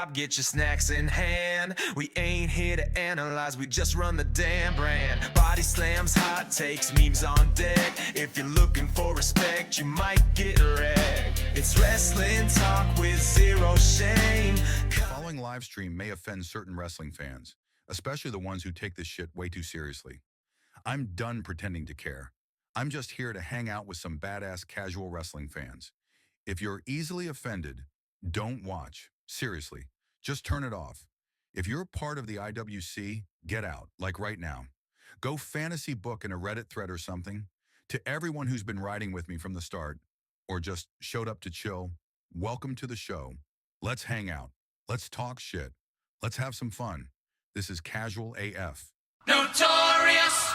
vibe, get your snacks in hand. We ain't here to analyze, we just run the damn brand. Body slams, hot takes, memes on deck. If you're looking for respect, you might get wrecked. It's wrestling talk with zero shame. The following live stream may offend certain wrestling fans, especially the ones who take this shit way too seriously. I'm done pretending to care. I'm just here to hang out with some badass casual wrestling fans. If you're easily offended, don't watch. Seriously, just turn it off. If you're a part of the IWC, get out, like right now. Go fantasy book in a Reddit thread or something. To everyone who's been riding with me from the start, or just showed up to chill, welcome to the show. Let's hang out. Let's talk shit. Let's have some fun. This is Casual AF. Notorious!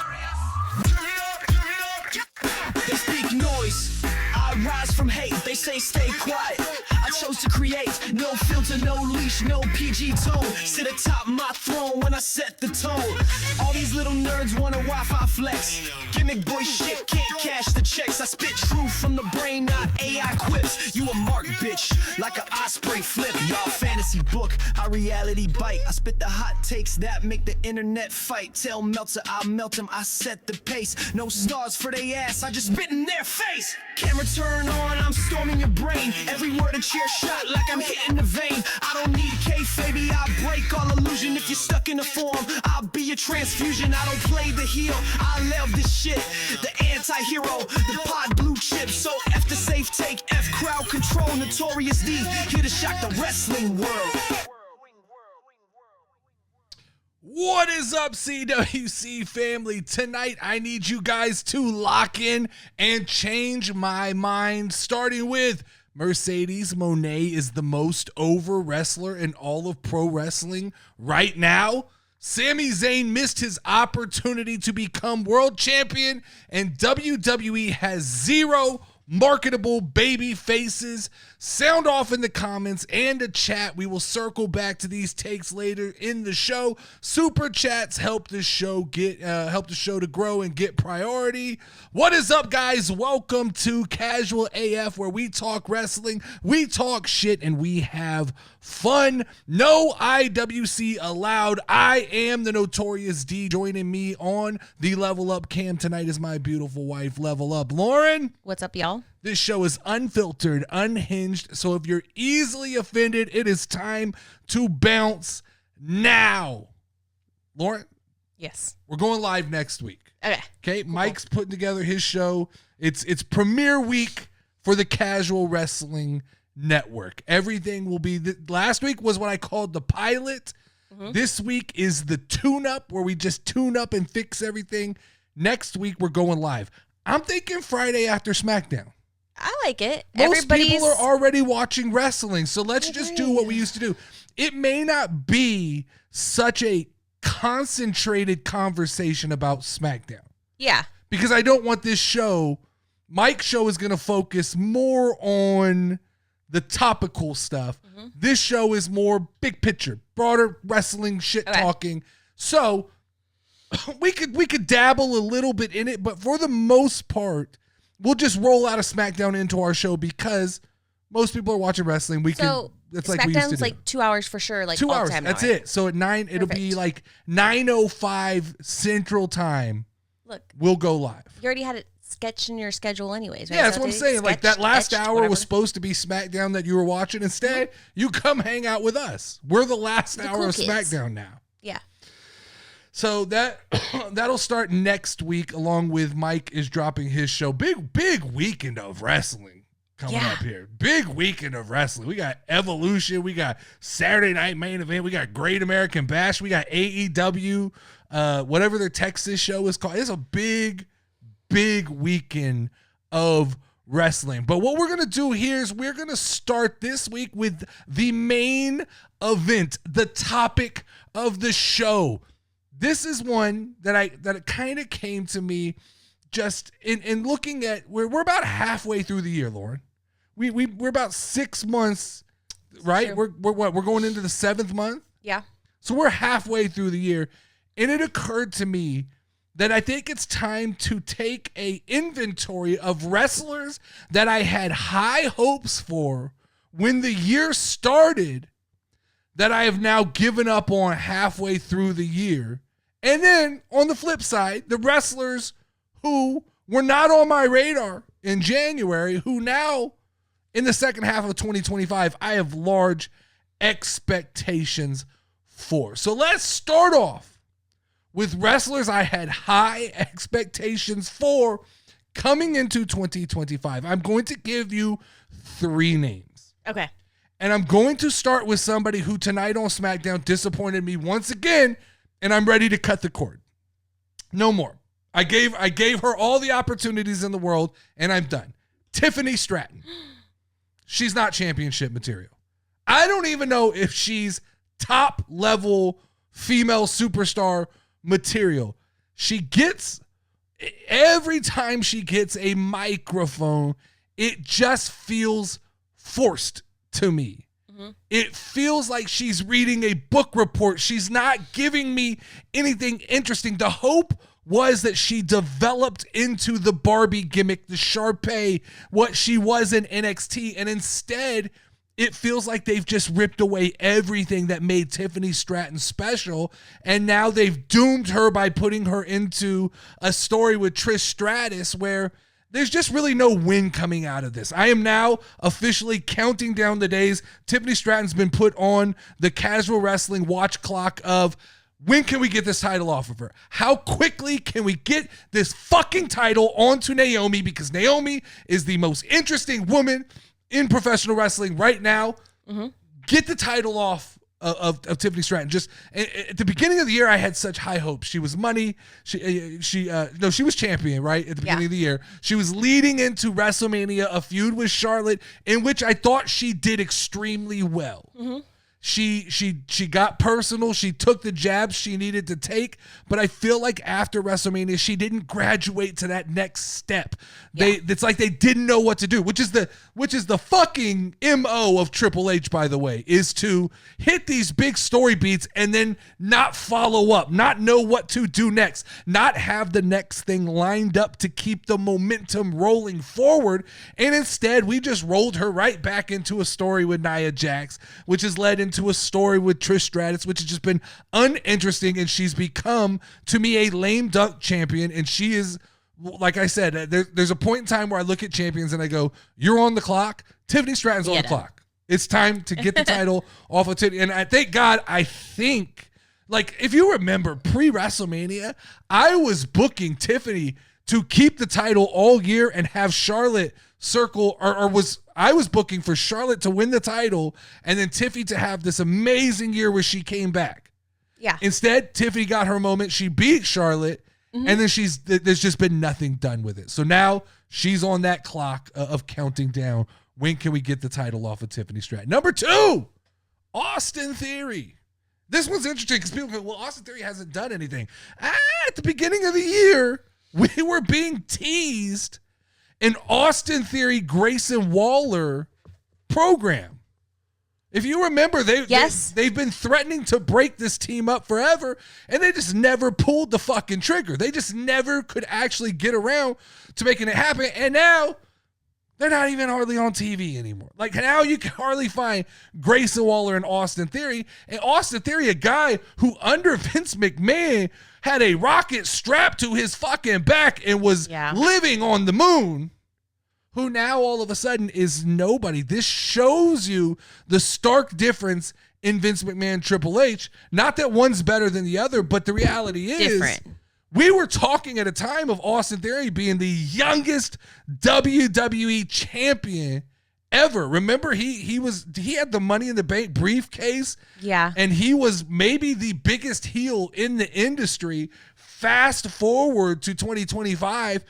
They speak noise, I rise from hate. They say stay quiet, I chose to create. No filter, no leash, no PG tone. Sit atop my throne when I set the tone. All these little nerds want a Wi-Fi flex. Gimmick boy shit, can't cash the checks. I spit truth from the brain, not AI quips. You a mark bitch, like an osprey flip. Y'all fantasy book, I reality bite. I spit the hot takes that make the internet fight. Tell Meltzer I melt him, I set the pace. No stars for they ass, I just spit in their face. Camera turn on, I'm storming your brain. Every word a chair shot like I'm hitting the vein. I don't need kayfabe, I break all illusion. If you're stuck in a form, I'll be your transfusion. I don't play the heel, I love this shit. The anti-hero, the pod blue chip. So F the safe take, F crowd control. Notorious D, here to shock the wrestling world. What is up, CWC family? Tonight, I need you guys to lock in and change my mind, starting with Mercedes Monet is the most over wrestler in all of pro wrestling right now. Sami Zayn missed his opportunity to become world champion, and WWE has zero marketable baby faces. Sound off in the comments and the chat. We will circle back to these takes later in the show. Super chats help the show to grow and get priority. What is up, guys? Welcome to Casual AF, where we talk wrestling, we talk shit, and we have fun. No IWC allowed. I am the Notorious D. Joining me on the Level Up cam tonight is my beautiful wife, Level Up, Lauren. What's up, y'all? This show is unfiltered, unhinged, so if you're easily offended, it is time to bounce now. Lauren? Yes. We're going live next week. Okay. Cool. Mike's putting together his show. It's premiere week for the Casual Wrestling Network. Everything will be... last week was what I called the pilot. Mm-hmm. This week is the tune-up, where we just tune up and fix everything. Next week, we're going live. I'm thinking Friday after SmackDown. I like it. Most people are already watching wrestling, so let's just do what we used to do. It may not be such a concentrated conversation about SmackDown. Yeah. Because I don't want this show, Mike's show is going to focus more on the topical stuff. Mm-hmm. This show is more big picture, broader wrestling shit talking. So we could dabble a little bit in it, but for the most part, we'll just roll out of SmackDown into our show because most people are watching wrestling. It's like we used to do. like 2 hours for sure. Like 2 hours. Time That's now, it. So at 9, it'll be like 9:05 Central Time. Look, we'll go live. You already had it sketched in your schedule anyways, right? Yeah, that's what I'm saying. Like that last hour was supposed to be SmackDown that you were watching. Instead, you come hang out with us. We're the last hour of SmackDown now. Yeah. So that'll start next week, along with Mike is dropping his show. Big weekend of wrestling coming up here. Big weekend of wrestling. We got Evolution. We got Saturday Night Main Event. We got Great American Bash. We got AEW. Whatever their Texas show is called. It's a big weekend of wrestling. But what we're going to do here is we're going to start this week with the main event, the topic of the show. This is one that it kind of came to me just in looking at, we're about halfway through the year, Lauren. We're about 6 months, right? Sure. We're going into the 7th month. Yeah. So we're halfway through the year, and it occurred to me that I think it's time to take a inventory of wrestlers that I had high hopes for when the year started that I have now given up on halfway through the year. And then on the flip side, the wrestlers who were not on my radar in January, who now in the second half of 2025, I have large expectations for. So let's start off with wrestlers I had high expectations for coming into 2025. I'm going to give you 3 names. Okay. And I'm going to start with somebody who tonight on SmackDown disappointed me once again, and I'm ready to cut the cord. No more. I gave her all the opportunities in the world, and I'm done. Tiffany Stratton. She's not championship material. I don't even know if she's top level female superstar material. She gets, every time she gets a microphone, it just feels forced to me. It feels like she's reading a book report. She's not giving me anything interesting. The hope was that she developed into the Barbie gimmick, the Sharpay, what she was in NXT, and instead it feels like they've just ripped away everything that made Tiffany Stratton special, and now they've doomed her by putting her into a story with Trish Stratus where there's just really no win coming out of this. I am now officially counting down the days. Tiffany Stratton's been put on the casual wrestling watch clock of when can we get this title off of her? How quickly can we get this fucking title onto Naomi? Because Naomi is the most interesting woman in professional wrestling right now. Get the title off of Tiffany Stratton. Just at the beginning of the year, I had such high hopes. She was money. She was champion, right? At the beginning of the year. She was leading into WrestleMania, a feud with Charlotte, in which I thought she did extremely well. She got personal. She took the jabs she needed to take, but I feel like after WrestleMania, she didn't graduate to that next step. It's like they didn't know what to do, which is the fucking MO of Triple H, by the way, is to hit these big story beats and then not follow up, not know what to do next, not have the next thing lined up to keep the momentum rolling forward. And instead, we just rolled her right back into a story with Nia Jax, which has led into a story with Trish Stratus, which has just been uninteresting, and she's become, to me, a lame duck champion, and she is, like I said, there's a point in time where I look at champions and I go, you're on the clock. Tiffany Stratton's on the clock. It's time to get the title off of Tiffany. And thank God, I think, like, if you remember pre-WrestleMania, I was booking Tiffany to keep the title all year and have Charlotte circle, I was booking for Charlotte to win the title and then Tiffany to have this amazing year where she came back. Yeah. Instead, Tiffany got her moment. She beat Charlotte, and then there's just been nothing done with it. So now she's on that clock of counting down. When can we get the title off of Tiffany Stratton? Number 2, Austin Theory. This one's interesting because people go, well, Austin Theory hasn't done anything. At the beginning of the year, we were being teased an Austin Theory Grayson Waller program. If you remember, they've been threatening to break this team up forever, and they just never pulled the fucking trigger. They just never could actually get around to making it happen, and now they're not even hardly on TV anymore. Like, now you can hardly find Grayson Waller and Austin Theory, and Austin Theory, a guy who under Vince McMahon had a rocket strapped to his fucking back and was living on the moon, who now all of a sudden is nobody. This shows you the stark difference in Vince McMahon, Triple H. Not that one's better than the other, but the reality is we were talking at a time of Austin Theory being the youngest WWE champion ever. Remember, he had the Money in the Bank briefcase. Yeah. And he was maybe the biggest heel in the industry. Fast forward to 2025,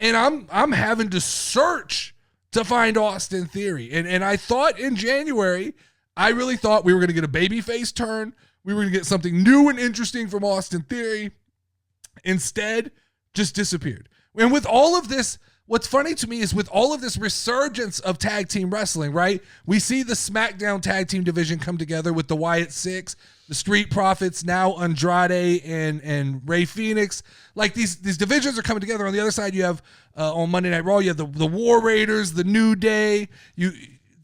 and I'm having to search to find Austin Theory. And I thought in January, I really thought we were going to get a babyface turn. We were going to get something new and interesting from Austin Theory. Instead, just disappeared. And with all of this, what's funny to me is with all of this resurgence of tag team wrestling, right? We see the SmackDown tag team division come together with the Wyatt Six, the Street Profits, now Andrade and Rey Fenix. Like these divisions are coming together. On the other side, you have on Monday Night Raw, you have the War Raiders, the New Day.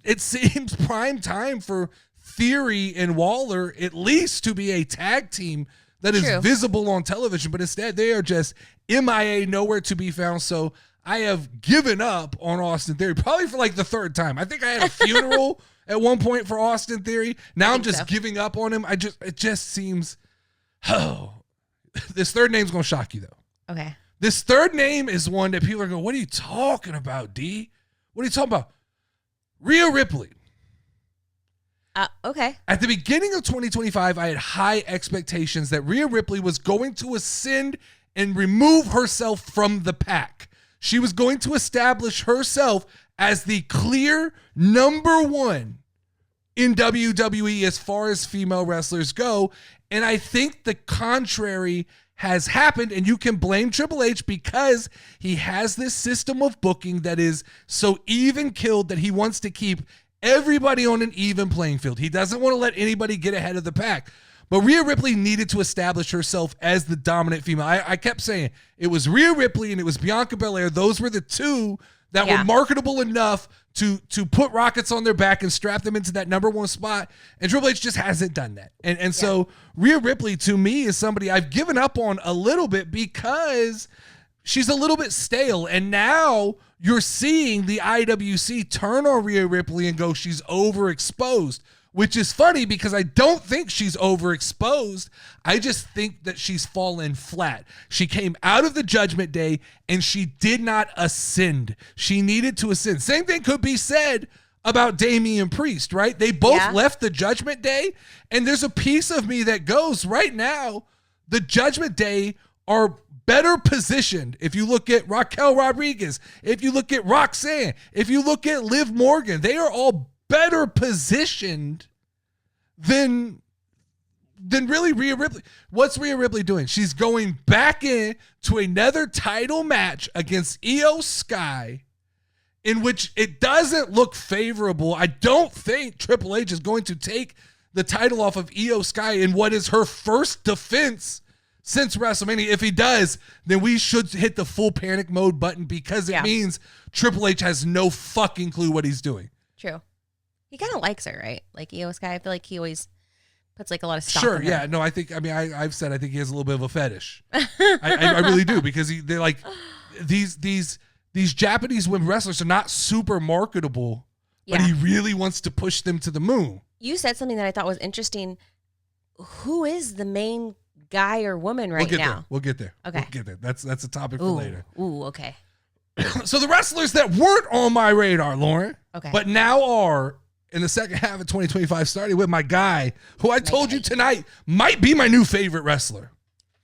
It seems prime time for Theory and Waller at least to be a tag team that is True. visible on television, but instead they are just MIA, nowhere to be found. So I have given up on Austin Theory probably for like the third time. I think I had a funeral at one point for Austin Theory. Now I'm just giving up on him. It just seems, this third name's going to shock you though. Okay. This third name is one that people are going, what are you talking about, D? What are you talking about? Rhea Ripley. Okay. At the beginning of 2025, I had high expectations that Rhea Ripley was going to ascend and remove herself from the pack. She was going to establish herself as the clear number one in WWE as far as female wrestlers go. And I think the contrary has happened, and you can blame Triple H because he has this system of booking that is so even-killed that he wants to keep everybody on an even playing field. He doesn't want to let anybody get ahead of the pack. But Rhea Ripley needed to establish herself as the dominant female. I kept saying it was Rhea Ripley and it was Bianca Belair. Those were the two that were marketable enough to put rockets on their back and strap them into that number one spot. And Triple H just hasn't done that. And so Rhea Ripley, to me, is somebody I've given up on a little bit because she's a little bit stale. And now you're seeing the IWC turn on Rhea Ripley and go, she's overexposed, which is funny because I don't think she's overexposed. I just think that she's fallen flat. She came out of the Judgment Day and she did not ascend. She needed to ascend. Same thing could be said about Damian Priest, right? They both left the Judgment Day, and there's a piece of me that goes, right now, the Judgment Day are better positioned. If you look at Raquel Rodriguez, if you look at Roxanne, if you look at Liv Morgan, they are all better positioned than really Rhea Ripley. What's Rhea Ripley doing? She's going back in to another title match against Io Sky, in which it doesn't look favorable. I don't think Triple H is going to take the title off of Io Sky in what is her first defense since WrestleMania. If he does, then we should hit the full panic mode button because it means Triple H has no fucking clue what he's doing. True. He kind of likes her, right? Like Io Sky, I feel like he always puts like a lot of stock Sure, in her. yeah. No, I've said I think he has a little bit of a fetish. I really do, because they're like these Japanese women wrestlers are not super marketable, but he really wants to push them to the moon. You said something that I thought was interesting. Who is the main guy or woman right now? We'll get there. Okay. We'll get there. That's a topic for later. Ooh, okay. So the wrestlers that weren't on my radar, Lauren, but now are in the second half of 2025, starting with my guy, who I told you tonight might be my new favorite wrestler.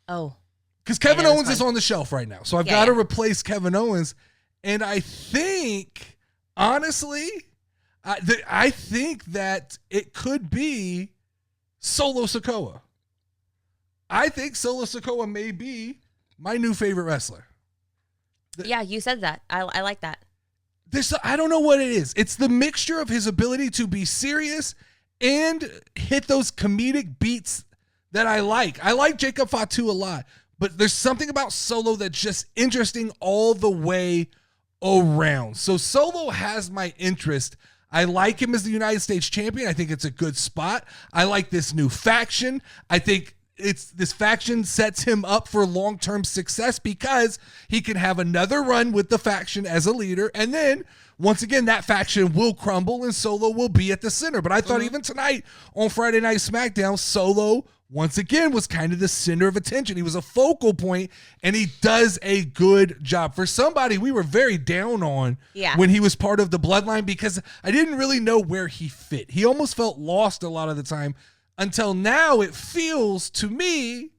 Oh. Because Kevin Owens is on the shelf right now. So I've got to replace Kevin Owens. And I think, honestly, I think that it could be Solo Sikoa. I think Solo Sikoa may be my new favorite wrestler. Yeah, you said that. I like that. I don't know what it is. It's the mixture of his ability to be serious and hit those comedic beats that I like. I like Jacob Fatu a lot, but there's something about Solo that's just interesting all the way around. So Solo has my interest. I like him as the United States champion. I think it's a good spot. I like this new faction. I think this faction sets him up for long-term success because he can have another run with the faction as a leader, and then once again that faction will crumble and Solo will be at the center. But I thought even tonight on Friday Night SmackDown, Solo once again was kind of the center of attention. He was a focal point, and he does a good job. For somebody we were very down on when he was part of the Bloodline, because I didn't really know where he fit. He almost felt lost a lot of the time. Until now, it feels to me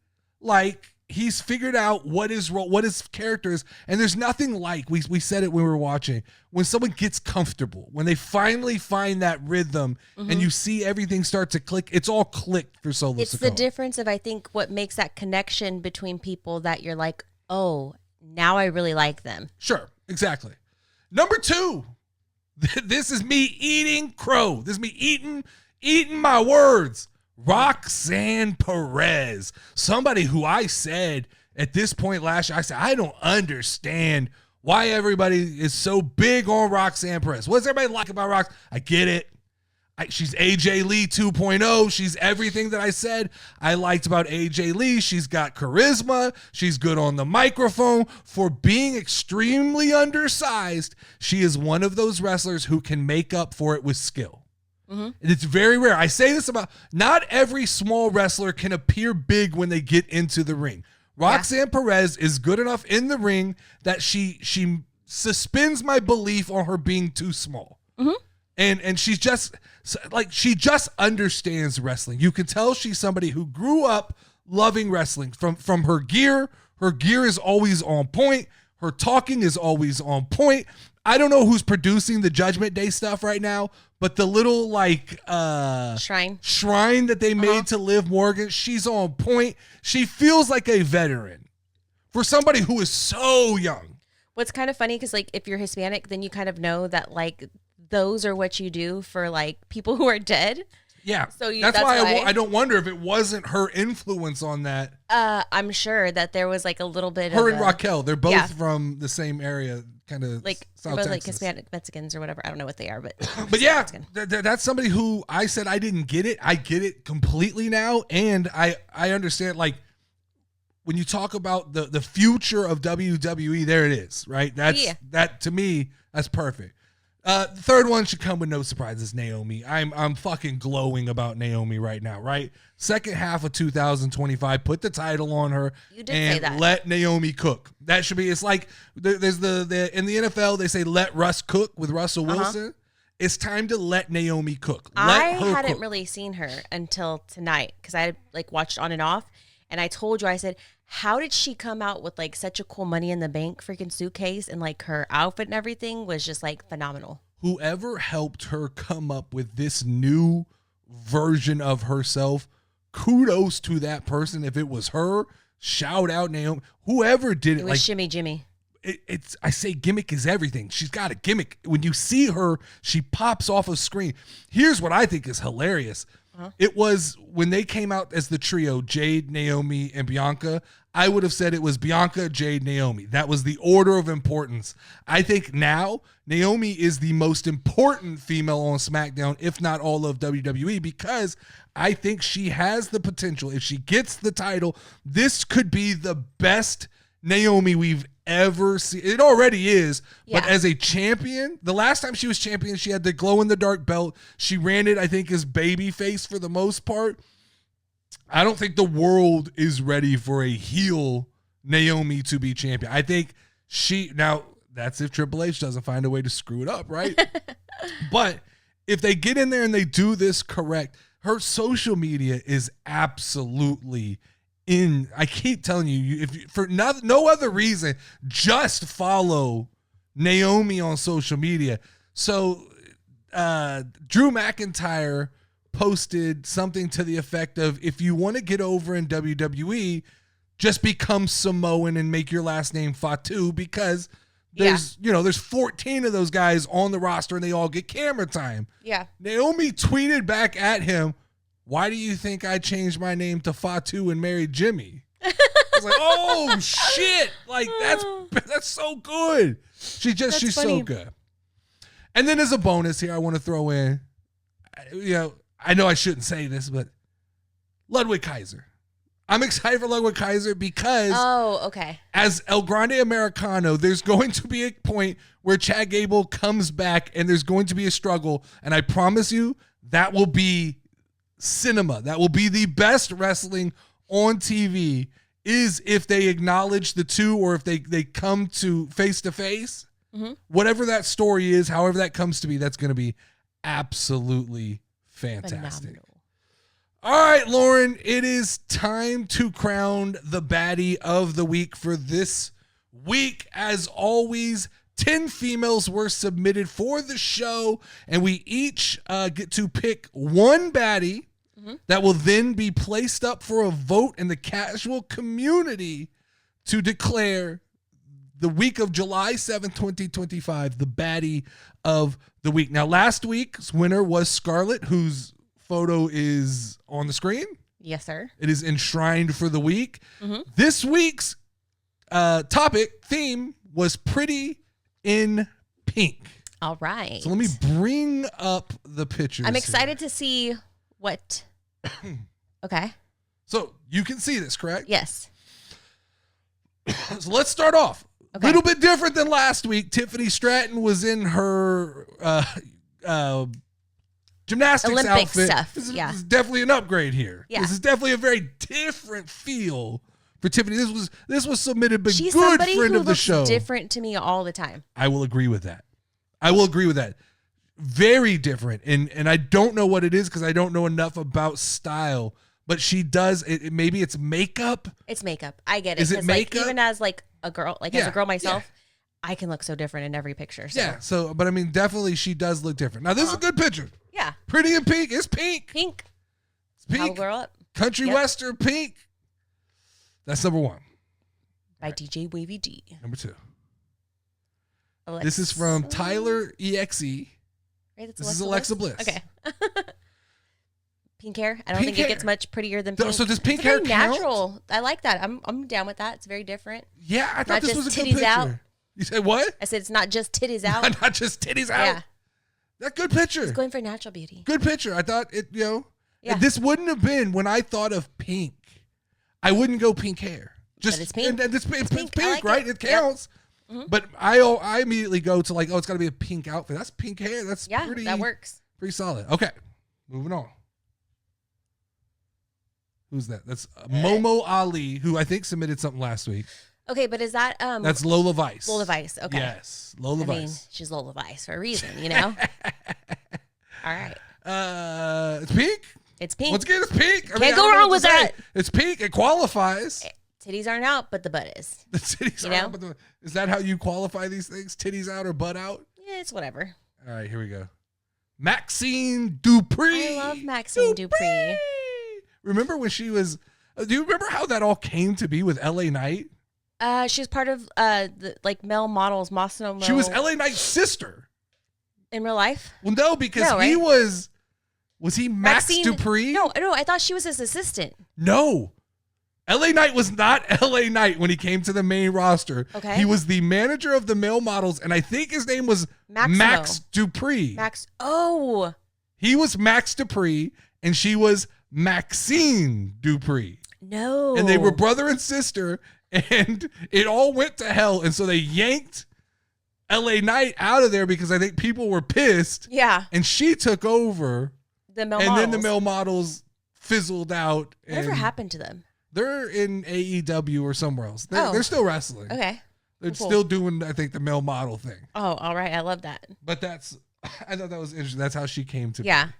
like he's figured out what his role, what his character is, and there's nothing like, we said it when we were watching, when someone gets comfortable, when they finally find that rhythm and you see everything start to click, it's all clicked for Solo Sikoa. It's the difference of, I think, what makes that connection between people that you're like, oh, now I really like them. Sure, exactly. Number 2, this is me eating crow. This is me eating my words. Roxanne Perez, somebody who I said at this point last year, I said, I don't understand why everybody is so big on Roxanne Perez. What does everybody like about Rox? I get it. She's AJ Lee 2.0. She's everything that I said I liked about AJ Lee. She's got charisma. She's good on the microphone. For being extremely undersized, she is one of those wrestlers who can make up for it with skill. And it's very rare. I say this about not every small wrestler can appear big when they get into the ring. Roxanne Perez is good enough in the ring that she suspends my belief on her being too small. And she's just like, she just understands wrestling. You can tell she's somebody who grew up loving wrestling from her gear. Her gear is always on point. Her talking is always on point. I don't know who's producing the Judgment Day stuff right now, but the little like shrine that they made to Liv Morgan, she's on point. She feels like a veteran for somebody who is so young. What's kind of funny, because like if you're Hispanic, then you kind of know that like those are what you do for like people who are dead. Yeah. So that's why I don't wonder if it wasn't her influence on that. I'm sure that there was like a little bit her of and Raquel, they're both from the same area, kind of like South both Texas. like Hispanic Mexicans or whatever. I don't know what they are, but but yeah, that's somebody who I said I didn't get it. I get it completely now, and I understand. Like when you talk about the future of WWE, there it is, right? That to me, that's perfect. The third one should come with no surprises, Naomi. I'm fucking glowing about Naomi right now, right? Second half of 2025, put the title on her. You did say that. Let Naomi cook. That should be, it's like, there's the in the NFL, they say let Russ cook with Russell Wilson. It's time to let Naomi cook. I hadn't really seen her until tonight because I like watched on and off. And I told you, I said, how did she come out with like such a cool Money in the Bank freaking suitcase, and like her outfit and everything was just like phenomenal. Whoever helped her come up with this new version of herself, kudos to that person. If it was her, shout out Naomi. Whoever did it, It was like Shimmy Jimmy. I say gimmick is everything. She's got a gimmick. When you see her, she pops off of screen. Here's what I think is hilarious. It was when they came out as the trio, Jade, Naomi, and Bianca. I would have said it was Bianca, Jade, Naomi. That was the order of importance. I think now Naomi is the most important female on SmackDown, if not all of WWE, because I think she has the potential. If she gets the title, this could be the best Naomi we've ever seen. It already is, but as a champion, the last time she was champion, she had the glow-in-the-dark belt. She ran it, I think, as babyface for the most part. I don't think the world is ready for a heel Naomi to be champion. I think now that's if Triple H doesn't find a way to screw it up, right? But if they get in there and they do this correct, her social media is absolutely I keep telling you, if you, for no other reason, just follow Naomi on social media. So Drew McIntyre posted something to the effect of, if you want to get over in WWE, just become Samoan and make your last name Fatu, because there's 14 of those guys on the roster and they all get camera time. Yeah. Naomi tweeted back at him, "Why do you think I changed my name to Fatu and married Jimmy?" I was like, oh shit. Like that's so good. She's funny. So good. And then as a bonus here, I want to throw in, I know I shouldn't say this, but Ludwig Kaiser. I'm excited for Ludwig Kaiser because as El Grande Americano, there's going to be a point where Chad Gable comes back and there's going to be a struggle. And I promise you that will be cinema. That will be the best wrestling on TV, is if they acknowledge the two, or if they come to face. Whatever that story is, however that comes to be, that's going to be absolutely fantastic. Phenomenal. All right, Lauren, it is time to crown the baddie of the week for this week. As always, 10 females were submitted for the show, and we each get to pick one baddie that will then be placed up for a vote in the casual community to declare the week of July 7th, 2025, the baddie of the week. Now, last week's winner was Scarlett, whose photo is on the screen. Yes, sir. It is enshrined for the week. This week's theme was Pretty in Pink. All right. So let me bring up the pictures. I'm excited to see what. Okay. So you can see this, correct? Yes. So let's start off. A Okay. little bit different than last week. Tiffany Stratton was in her gymnastics Olympic outfit. stuff, This yeah. is definitely an upgrade here. Yeah. This is definitely a very different feel for Tiffany. This was submitted, but She's good somebody friend who of the looks show. different to me all the time. I will agree with that. Very different. And I don't know what it is because I don't know enough about style. But she does. Maybe it's makeup. It's makeup. I get it. Is it 'Cause, makeup? Even as like a girl, as Yeah, a girl myself, I can look so different in every picture. So. Yeah. So, but I mean, definitely she does look different. Now, this is a good picture. Yeah. Pretty in pink. It's pink. Pink. It's How pink. grow up Country Yep. Western pink. That's number one. by DJ Wavy D. Number two. Alexa. This is from Tyler EXE. Right, that's This is Alexa Bliss. Okay. Pink hair. I don't Pink think hair. it gets much prettier than So pink. does pink It's very hair count? natural. I like that. I'm down with that. It's very different. Yeah, I thought Not this just was a good titties picture. out. You said what? I said it's not just titties out. Not just titties out. Yeah. That good picture. It's going for natural beauty. Good picture. I thought it, Yeah. this wouldn't have been when I thought of pink. I wouldn't go pink hair. Just it's pink. And it's It's pink, pink. I like right? it. It counts. Mhm. But I immediately go to like, it's got to be a pink outfit. That's pink hair. That's Yeah, pretty. that works. Pretty solid. Okay, moving on. Who's that? That's Momo Ali, who I think submitted something last week. Okay, but is that That's Lola Vice. Lola Vice? Okay. Yes, Lola I mean, Vice. she's Lola Vice for a reason, you know? All right. It's pink. It's pink. Once again, it's pink. Can't I go don't know wrong what to with say. that. It's pink. It qualifies. Titties aren't out, but the butt is. The titties You are know? out, but is that how you qualify these things? Titties out or butt out? Yeah, it's whatever. All right, here we go. Maxine Dupree. I love Maxine Dupree. Remember when she was? Do you remember how that all came to be with LA Knight? She was part of the like male models, Mossimo. She was LA Knight's sister. in real life. Well, no, because No, he right? was he Max Maxine- Dupree? No, I thought she was his assistant. No. LA Knight was not LA Knight when he came to the main roster. Okay. He was the manager of the male models, and I think his name was Maximo. Max Dupree. Oh, He was Max Dupree, and she was Maxine Dupree. no. And they were brother and sister, and it all went to hell. And so they yanked LA Knight out of there because I think people were pissed, Yeah, and she took over. the male And models. then the male models fizzled out. Whatever and happened to them? They're in AEW or somewhere else. They're still wrestling. Okay. They're Cool. still doing, I think, the male model thing. Oh, all right. I love that. But I thought that was interesting. That's how she came to Yeah. be.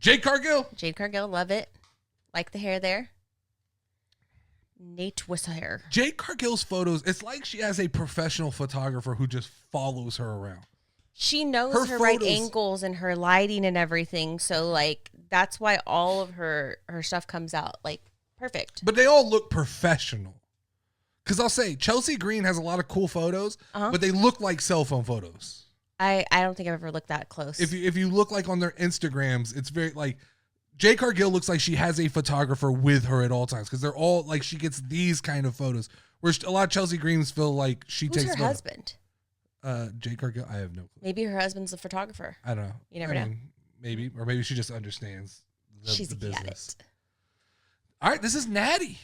Jade Cargill. Jade Cargill, love it. Like the hair there. Nate Wissair. Jade Cargill's photos, it's like she has a professional photographer who just follows her around. She knows Her her right photos- angles and her lighting and everything. So like that's why all of her stuff comes out like perfect. But they all look professional. Because I'll say, Chelsea Green has a lot of cool photos, Uh-huh. but they look like cell phone photos. I don't think I've ever looked that close. If you look like on their Instagrams, it's very like Jade Cargill looks like she has a photographer with her at all times because they're all like she gets these kind of photos. Where a lot of Chelsea Greens feel like she Who's takes her photos. husband? Jade Cargill, I have no clue. Maybe her husband's a photographer. I don't know. You never know. Maybe, or maybe she just understands She's the got business. it. All right, this is Natty.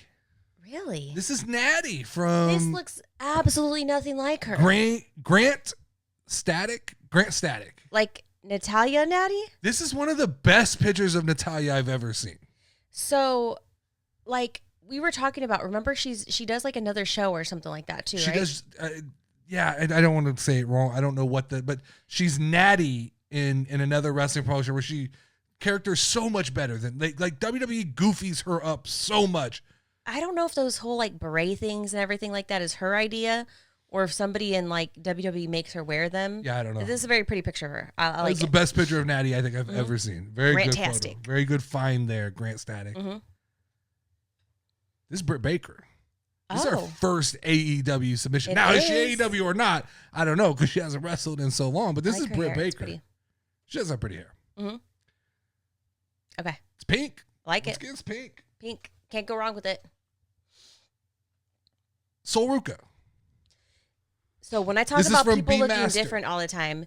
Really? This is Natty This from looks absolutely nothing like her. Grant Static. Like Natalia Natty? This is one of the best pictures of Natalia I've ever seen. So like we were talking about, remember she does like another show or something like that too, She right? does, yeah. I don't want to say it wrong. I don't know but she's Natty in another wrestling promotion where she character's so much better than like WWE goofies her up so much. I don't know if those whole like beret things and everything like that is her idea, or if somebody in like WWE makes her wear them. Yeah, I don't know. This is a very pretty picture of her. I That's like the it. best picture of Natty I think I've ever seen. Very good photo. Grantastic. Very good find there, Grant Static. Mhm. This is Britt Baker. This is our Oh. first AEW submission. It Now, is she is. AEW or not? I don't know because she hasn't wrestled in so long. But this I is like her Britt hair. It's Baker. pretty. She has that pretty hair. Okay. It's pink. I like Let's it. get it's pink. Pink. Can't go wrong with it. Sol Ruka. So when I talk This is about from people looking B-Master. different all the time,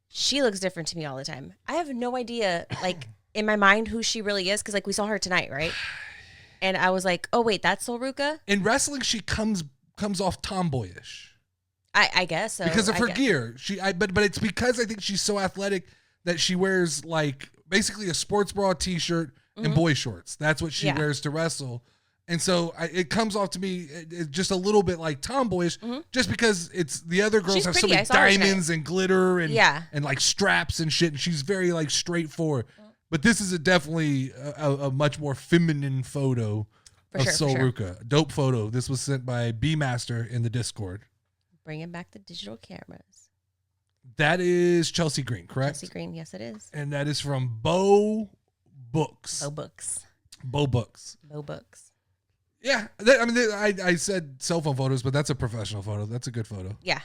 she looks different to me all the time. I have no idea, like, in my mind, who she really is. Because, like, we saw her tonight, right? And I was like, oh, wait, that's Solruka? In wrestling, she comes off tomboyish. I guess so. Because of her gear. But it's because I think she's so athletic that she wears, like, basically a sports bra, t-shirt, and boy shorts. That's what she wears to wrestle. And so it comes off to me just a little bit like tomboyish, just because it's the other girls She's have pretty. so many diamonds and glitter and like straps and shit, and she's very like straightforward. But this is definitely a much more feminine photo of Solruka. Sure. Dope photo. This was sent by B Master in the Discord. Bringing back the digital cameras. That is Chelsea Green, correct? Chelsea Green, yes, it is. And that is from Bo Books. Bo Books. Bo Books. Bo Books. Yeah, I said cell phone photos, but that's a professional photo. That's a good photo. Yeah.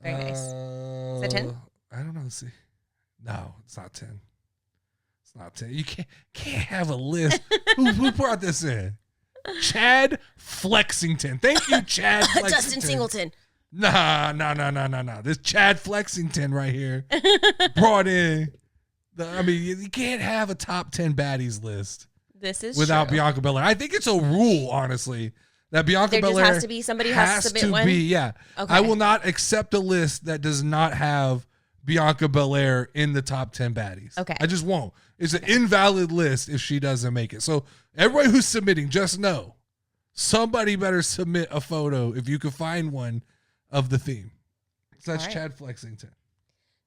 Very nice. Is it 10? I don't know. Let's see. No, it's not 10. It's not 10. You can't have a list. who brought this in? Chad Flexington. Thank you, Chad Flexington. Dustin Singleton. Nah. This Chad Flexington right here brought in. You can't have a top 10 baddies list. This is without true. Bianca Belair. I think it's a rule, honestly, that Bianca there Belair just has to be somebody has to submit one. Yeah. Okay. I will not accept a list that does not have Bianca Belair in the top 10 baddies. Okay. I just won't. It's an invalid list if she doesn't make it. So everybody who's submitting, just know somebody better submit a photo if you can find one of the theme. So that's Chad Flexington.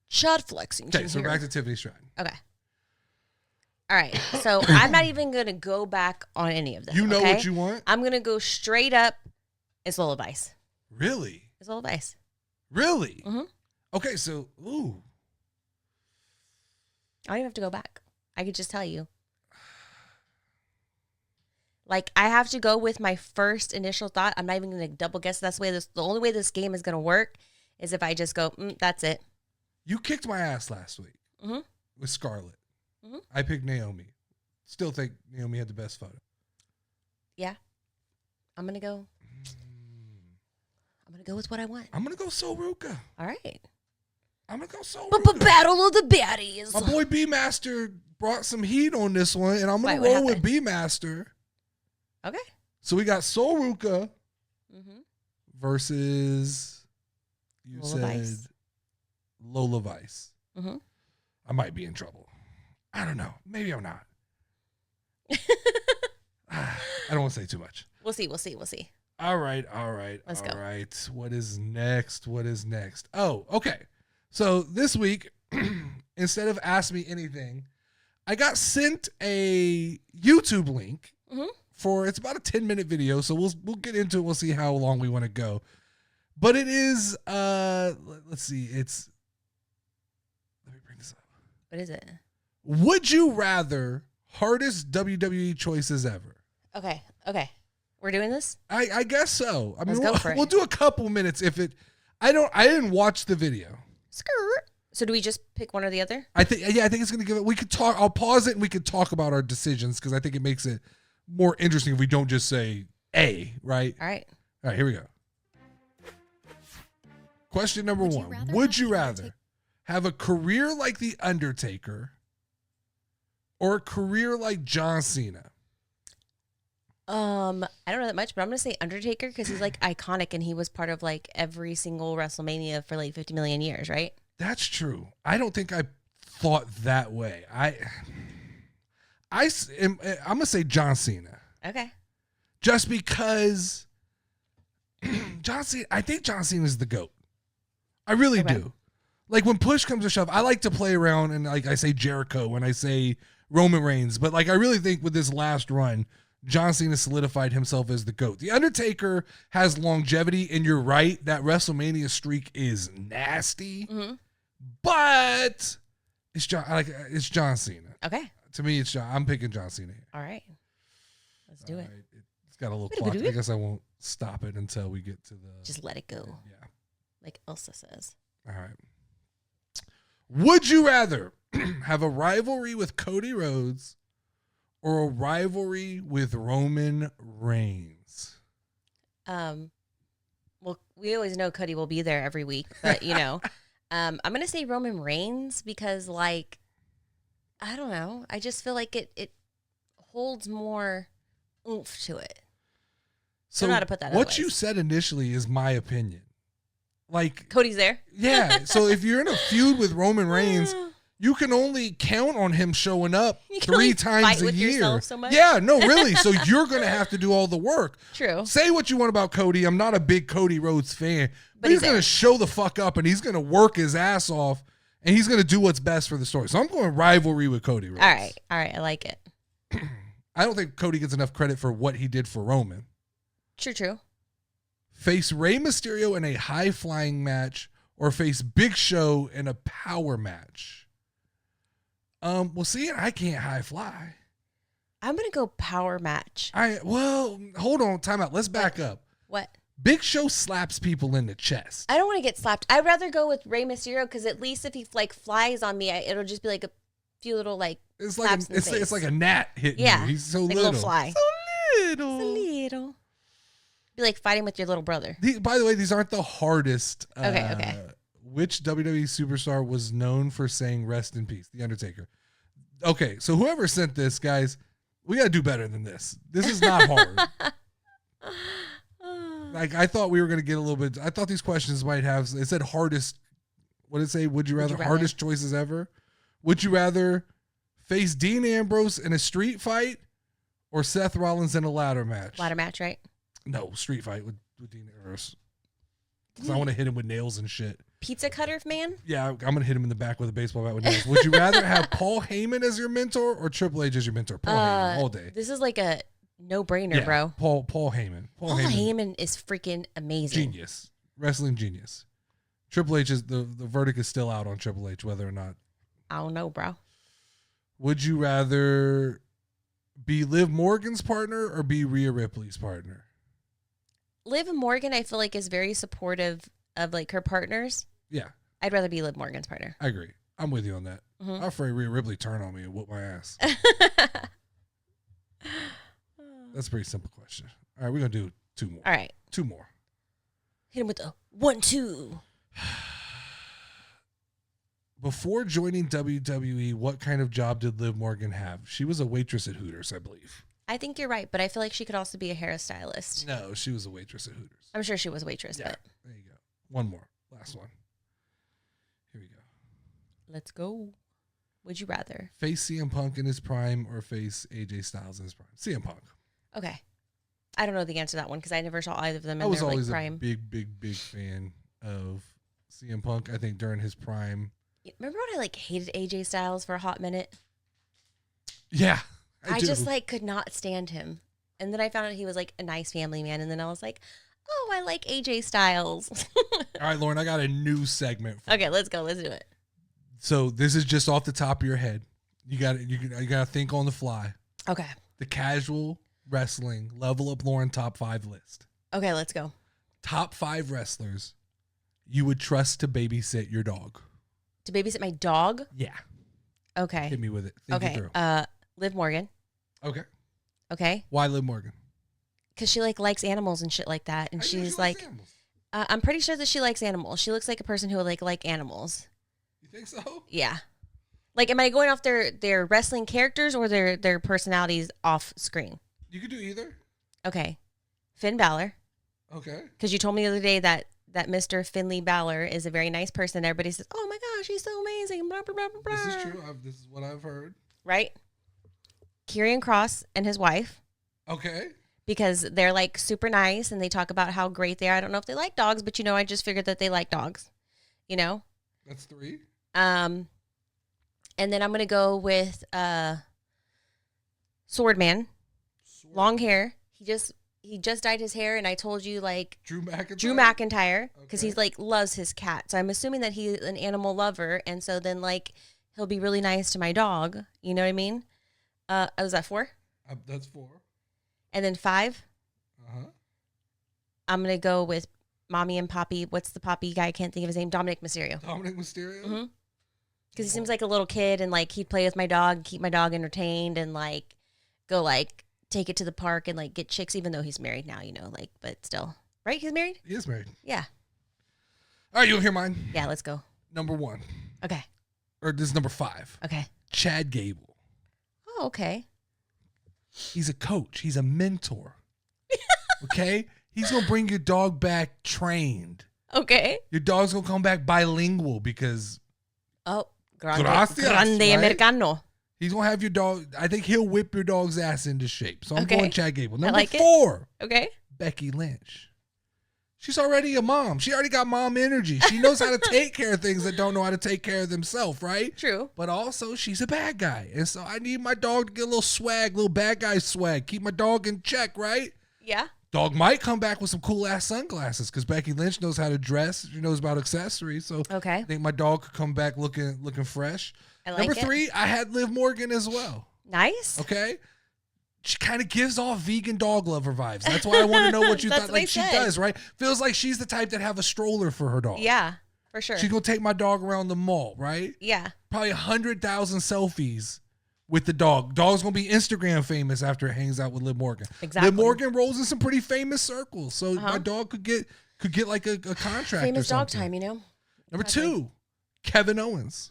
Chad Flexington. Okay, so back to Tiffany Stratton. Okay. All right, so I'm not even going to go back on any of this. You know what you want? I'm going to go straight up. It's Lullabies. Really? It's Lullabies. Really? Mm-hmm. Okay, so, ooh. I don't even have to go back. I could just tell you. Like, I have to go with my first initial thought. I'm not even going to double guess. That's the only way this game is going to work is if I just go, that's it. You kicked my ass last week with Scarlett. Mm-hmm. I picked Naomi. Still think Naomi had the best photo. Yeah. I'm going to go. I'm going to go with what I want. I'm going to go Solruka. All right. I'm going to go Solruka. But Battle of the Baddies. My boy B-Master brought some heat on this one, and I'm going to roll with B-Master. Okay. So we got Solruka versus, you said, Lola Vice. Mm-hmm. I might be in trouble. I don't know. Maybe I'm not. I don't want to say too much. We'll see. All right. Let's go. All right. What is next? Oh, okay. So this week, instead of Ask Me Anything, I got sent a YouTube link for, it's about a 10-minute video. So we'll get into it. We'll see how long we want to go. But it is, let's see. Let me bring this up. What is it? Would you rather hardest WWE choices ever? Okay. We're doing this? I guess so. I mean, Let's go for it. We'll do a couple minutes I didn't watch the video. Skirt. So do we just pick one or the other? I think it's going to give it, we could talk, I'll pause it and we could talk about our decisions because I think it makes it more interesting if we don't just say A, right? All right, here we go. Question number one. Would you rather have a career like The Undertaker or a career like John Cena? I don't know that much, but I'm going to say Undertaker because he's like iconic and he was part of like every single WrestleMania for like 50 million years, right? That's true. I don't think I thought that way. I'm going to say John Cena. Okay. Just because I think John Cena is the GOAT. I really do. Like when push comes to shove, I like to play around and like I say Jericho when I say Roman Reigns, but like I really think with this last run, John Cena solidified himself as the GOAT. The Undertaker has longevity, and you're right, that WrestleMania streak is nasty. Mm-hmm. But it's John Cena. Okay. To me, it's John. I'm picking John Cena. All right. Let's do it. It's got a little clock. I guess I won't stop it until we get to the... Just let it go. Yeah. Like Elsa says. All right. Would you rather have a rivalry with Cody Rhodes or a rivalry with Roman Reigns? Well, we always know Cody will be there every week, but you know, I'm gonna say Roman Reigns because, like, I don't know. I just feel like it holds more oomph to it. So I don't know how to put that. what otherwise. you said initially is my opinion. Like, Cody's there. yeah. So if you're in a feud with Roman Reigns, you can only count on him showing up You can only 3 times fight a with year. yourself so much. Yeah, no, really. So you're gonna have to do all the work. True. Say what you want about Cody. I'm not a big Cody Rhodes fan, but he's he's gonna there. show the fuck up and he's gonna work his ass off and he's gonna do what's best for the story. So I'm going rivalry with Cody Rhodes. All right. I like it. I don't think Cody gets enough credit for what he did for Roman. True. Face Rey Mysterio in a high flying match or face Big Show in a power match. Well, see, I can't high fly. I'm gonna go power match. Well, hold on, time out. Let's back up. What? Big Show slaps people in the chest. I don't want to get slapped. I'd rather go with Rey Mysterio because at least if he like flies on me, it'll just be like a few little like It's like slaps in the it's face. like a gnat hitting Yeah, you. He's so like little. a little fly. So It's a little. little. Be like fighting with your little brother. By the way, these aren't the hardest. Okay. Which WWE superstar was known for saying "Rest in peace"? The Undertaker. Okay, so whoever sent this, guys, we gotta do better than this. This is not hard. Like I thought we were gonna get a little bit. I thought these questions might have. It said hardest. What did it say? Would you rather? Hardest choices ever. Would you rather face Dean Ambrose in a street fight or Seth Rollins in a ladder match? Ladder match, right? No, street fight with Dean Ambrose. Because I want to hit him with nails and shit. Pizza cutter man. Yeah, I'm gonna hit him in the back with a baseball bat with nails. Would you rather have Paul Heyman as your mentor or Triple H as your mentor? Paul Heyman all day. This is like a no-brainer, bro. Paul Heyman. Paul Heyman is freaking amazing. Genius. Wrestling genius. Triple H is the verdict is still out on Triple H whether or not. I don't know, bro. Would you rather be Liv Morgan's partner or be Rhea Ripley's partner? Liv Morgan, I feel like, is very supportive of like her partners. Yeah. I'd rather be Liv Morgan's partner. I agree. I'm with you on that. Mm-hmm. I'm afraid Rhea Ripley turn on me and whoop my ass. That's a pretty simple question. All right, we're going to do 2 more. All right. 2 more. Hit him with a 1-2. Before joining WWE, what kind of job did Liv Morgan have? She was a waitress at Hooters, I believe. I think you're right, but I feel like she could also be a hairstylist. No, she was a waitress at Hooters. I'm sure she was a waitress, but There you go. 1 more. Last one. Here we go. let's go. Would you rather? Face CM Punk in his prime or face AJ Styles in his prime? CM Punk. Okay. I don't know the answer to that one because I never saw either of them I in was their like always prime. a big fan of CM Punk. I think during his prime. Remember when I like hated AJ Styles for a hot minute? Yeah. I do. just like could not stand him. And then I found out he was like a nice family man. And then I was like, oh, I like AJ Styles. All right, Lauren, I got a new segment. Okay, let's go. Let's do it. So this is just off the top of your head. You got to think on the fly. Okay. The casual wrestling level up Lauren top 5 list. Okay, let's go. Top 5 wrestlers you would trust to babysit your dog. To babysit my dog? Yeah. Okay. Hit me with it. Think it Okay. through. Liv Morgan. Okay. Okay. Why Liv Morgan? Because she like likes animals and shit like that. And I think she's she like, likes animals. I'm pretty sure that she likes animals. She looks like a person who would like animals. You think so? Yeah. Like, am I going off their wrestling characters or their personalities off screen? You could do either. Okay. Finn Balor. Okay. Because you told me the other day that Mr. Finley Balor is a very nice person. Everybody says, oh my gosh, he's so amazing. Blah, blah, blah, blah, blah. This is true. This is what I've heard. Right? Kieran Cross and his wife. Okay. Because they're like super nice and they talk about how great they are. I don't know if they like dogs, but I just figured that they like dogs. You know? That's 3. And then I'm gonna go with Swordman. Long hair. He just dyed his hair, and I told you like Drew McIntyre. Drew McIntyre because Okay. he's like loves his cat. So I'm assuming that he's an animal lover, and so then like he'll be really nice to my dog. You know what I mean? Was that 4? That's 4. And then 5. Uh-huh. I'm gonna go with Mommy and Poppy. What's the Poppy guy? I can't think of his name. Dominic Mysterio. Dominic Mysterio. Mm-hmm. Because he seems like a little kid, and like he'd play with my dog, keep my dog entertained, and like go like take it to the park and like get chicks, even though he's married now, like, but still, right? He's married. He is married. Yeah, All right, you'll hear mine. yeah. Let's go. Number 1. Okay. Or this is number 5. Okay. Chad Gable. Oh, okay. He's a coach. He's a mentor. Okay? He's going to bring your dog back trained. Okay. Your dog's going to come back bilingual because Oh, grande Gracias, right? americano. he's going to have your dog. I think he'll whip your dog's ass into shape. So I'm Okay. going Chad Gable. Number like it. 4, Okay. Becky Lynch. She's already a mom. She already got mom energy. She knows how to take care of things that don't know how to take care of themselves, right? True. But also, she's a bad guy. And so I need my dog to get a little swag, little bad guy swag. Keep my dog in check, right? Yeah. Dog might come back with some cool-ass sunglasses because Becky Lynch knows how to dress. She knows about accessories. So Okay. I think my dog could come back looking fresh. I like Number it. 3, I had Liv Morgan as well. Nice. Okay? She kind of gives off vegan dog lover vibes. That's why I want to know what you That's thought. what I Like she said. does, right? Feels like she's the type that have a stroller for her dog. Yeah, for sure. She's going to take my dog around the mall, right? Yeah. Probably 100,000 selfies with the dog. Dog's going to be Instagram famous after it hangs out with Liv Morgan. Exactly. Liv Morgan rolls in some pretty famous circles. So Uh-huh. my dog could get like a contract Famous or dog something. time, you know? Number Exactly. 2, Kevin Owens.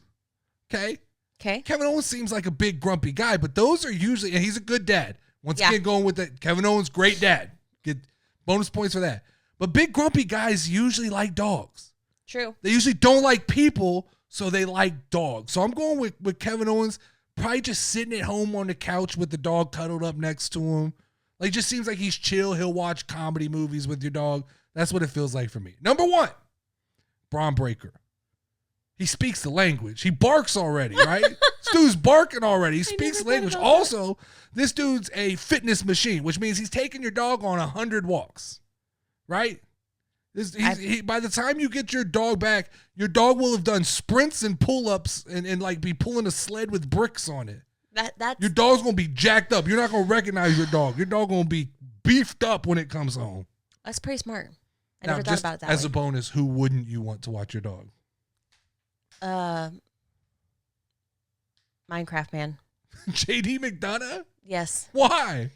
Okay? Okay. Kevin Owens seems like a big grumpy guy, but those are usually, and he's a good dad. Once Yeah. again, going with that, Kevin Owens, great dad. Get bonus points for that. But big grumpy guys usually like dogs. True. They usually don't like people, so they like dogs. So I'm going with Kevin Owens, probably just sitting at home on the couch with the dog cuddled up next to him. Like, just seems like he's chill. He'll watch comedy movies with your dog. That's what it feels like for me. Number 1, Braun Breaker. He speaks the language. He barks already, right? This dude's barking already. He speaks never the language. thought about Also, this dude's a fitness machine, which means he's taking your dog on 100 walks, right? By the time you get your dog back, your dog will have done sprints and pull-ups and like be pulling a sled with bricks on it. That's Your dog's going to be jacked up. You're not going to recognize your dog. Your dog going to be beefed up when it comes home. that's pretty smart. I Now, never thought just about it that as way. a bonus, who wouldn't you want to watch your dog? Minecraft man. JD McDonough? Yes. Why?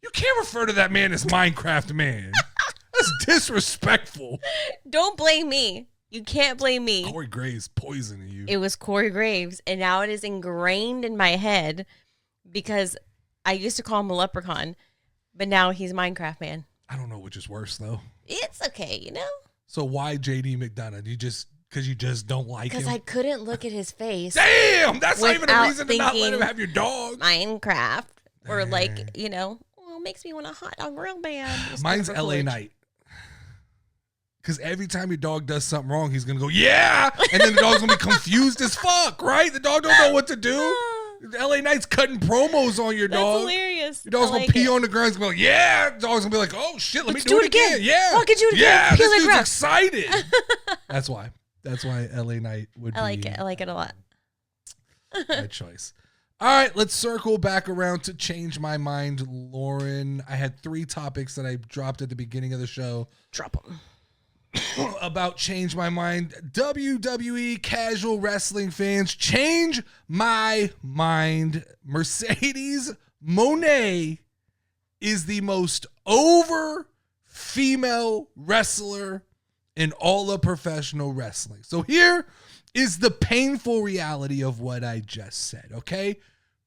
You can't refer to that man as Minecraft man. That's disrespectful. Don't blame me. You can't blame me. Corey Graves poisoning you. It was Corey Graves, and now it is ingrained in my head because I used to call him a leprechaun, but now he's Minecraft man. I don't know which is worse though. It's okay, you know? So why JD McDonough? Because you just don't like him? Because I couldn't look at his face. Damn, that's not even a without reason to not let him thinking have your dog. Minecraft. Or Dang. like, you know, well, it makes me want a hot dog real bad. Just Mine's never LA could. Knight. Because every time your dog does something wrong, he's going to go, yeah! And then the dog's going to be confused as fuck, right? The dog don't know what to do. LA Knight's cutting promos on your That's dog. hilarious. Your dog's I going like to pee it. on the ground. He's going to be like, yeah! The dog's going to be like, oh, shit, let Let's me do it again. Yeah. Oh, I can do it again. Yeah, Peel this the dude's grass. excited. That's why. That's why LA Knight would be I like it. I like it a lot. my choice. All right, let's circle back around to change my mind, Lauren. I had 3 topics that I dropped at the beginning of the show Drop them. about change my mind. WWE casual wrestling fans, change my mind. Mercedes Monet is the most over female wrestler in all of professional wrestling. So here is the painful reality of what I just said, okay?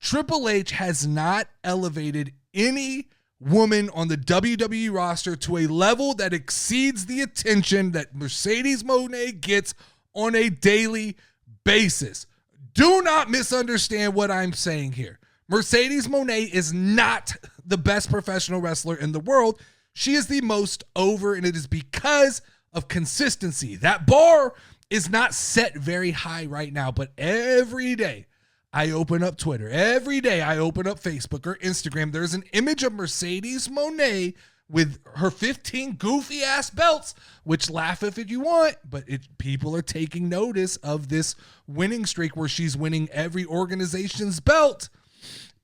Triple H has not elevated any woman on the WWE roster to a level that exceeds the attention that Mercedes Moné gets on a daily basis. Do not misunderstand what I'm saying here. Mercedes Moné is not the best professional wrestler in the world. She is the most over, and it is because of consistency. That bar is not set very high right now, but every day I open up Twitter, every day I open up Facebook or Instagram, there's an image of Mercedes Moné with her 15 goofy ass belts, which laugh if you want, but people are taking notice of this winning streak where she's winning every organization's belt.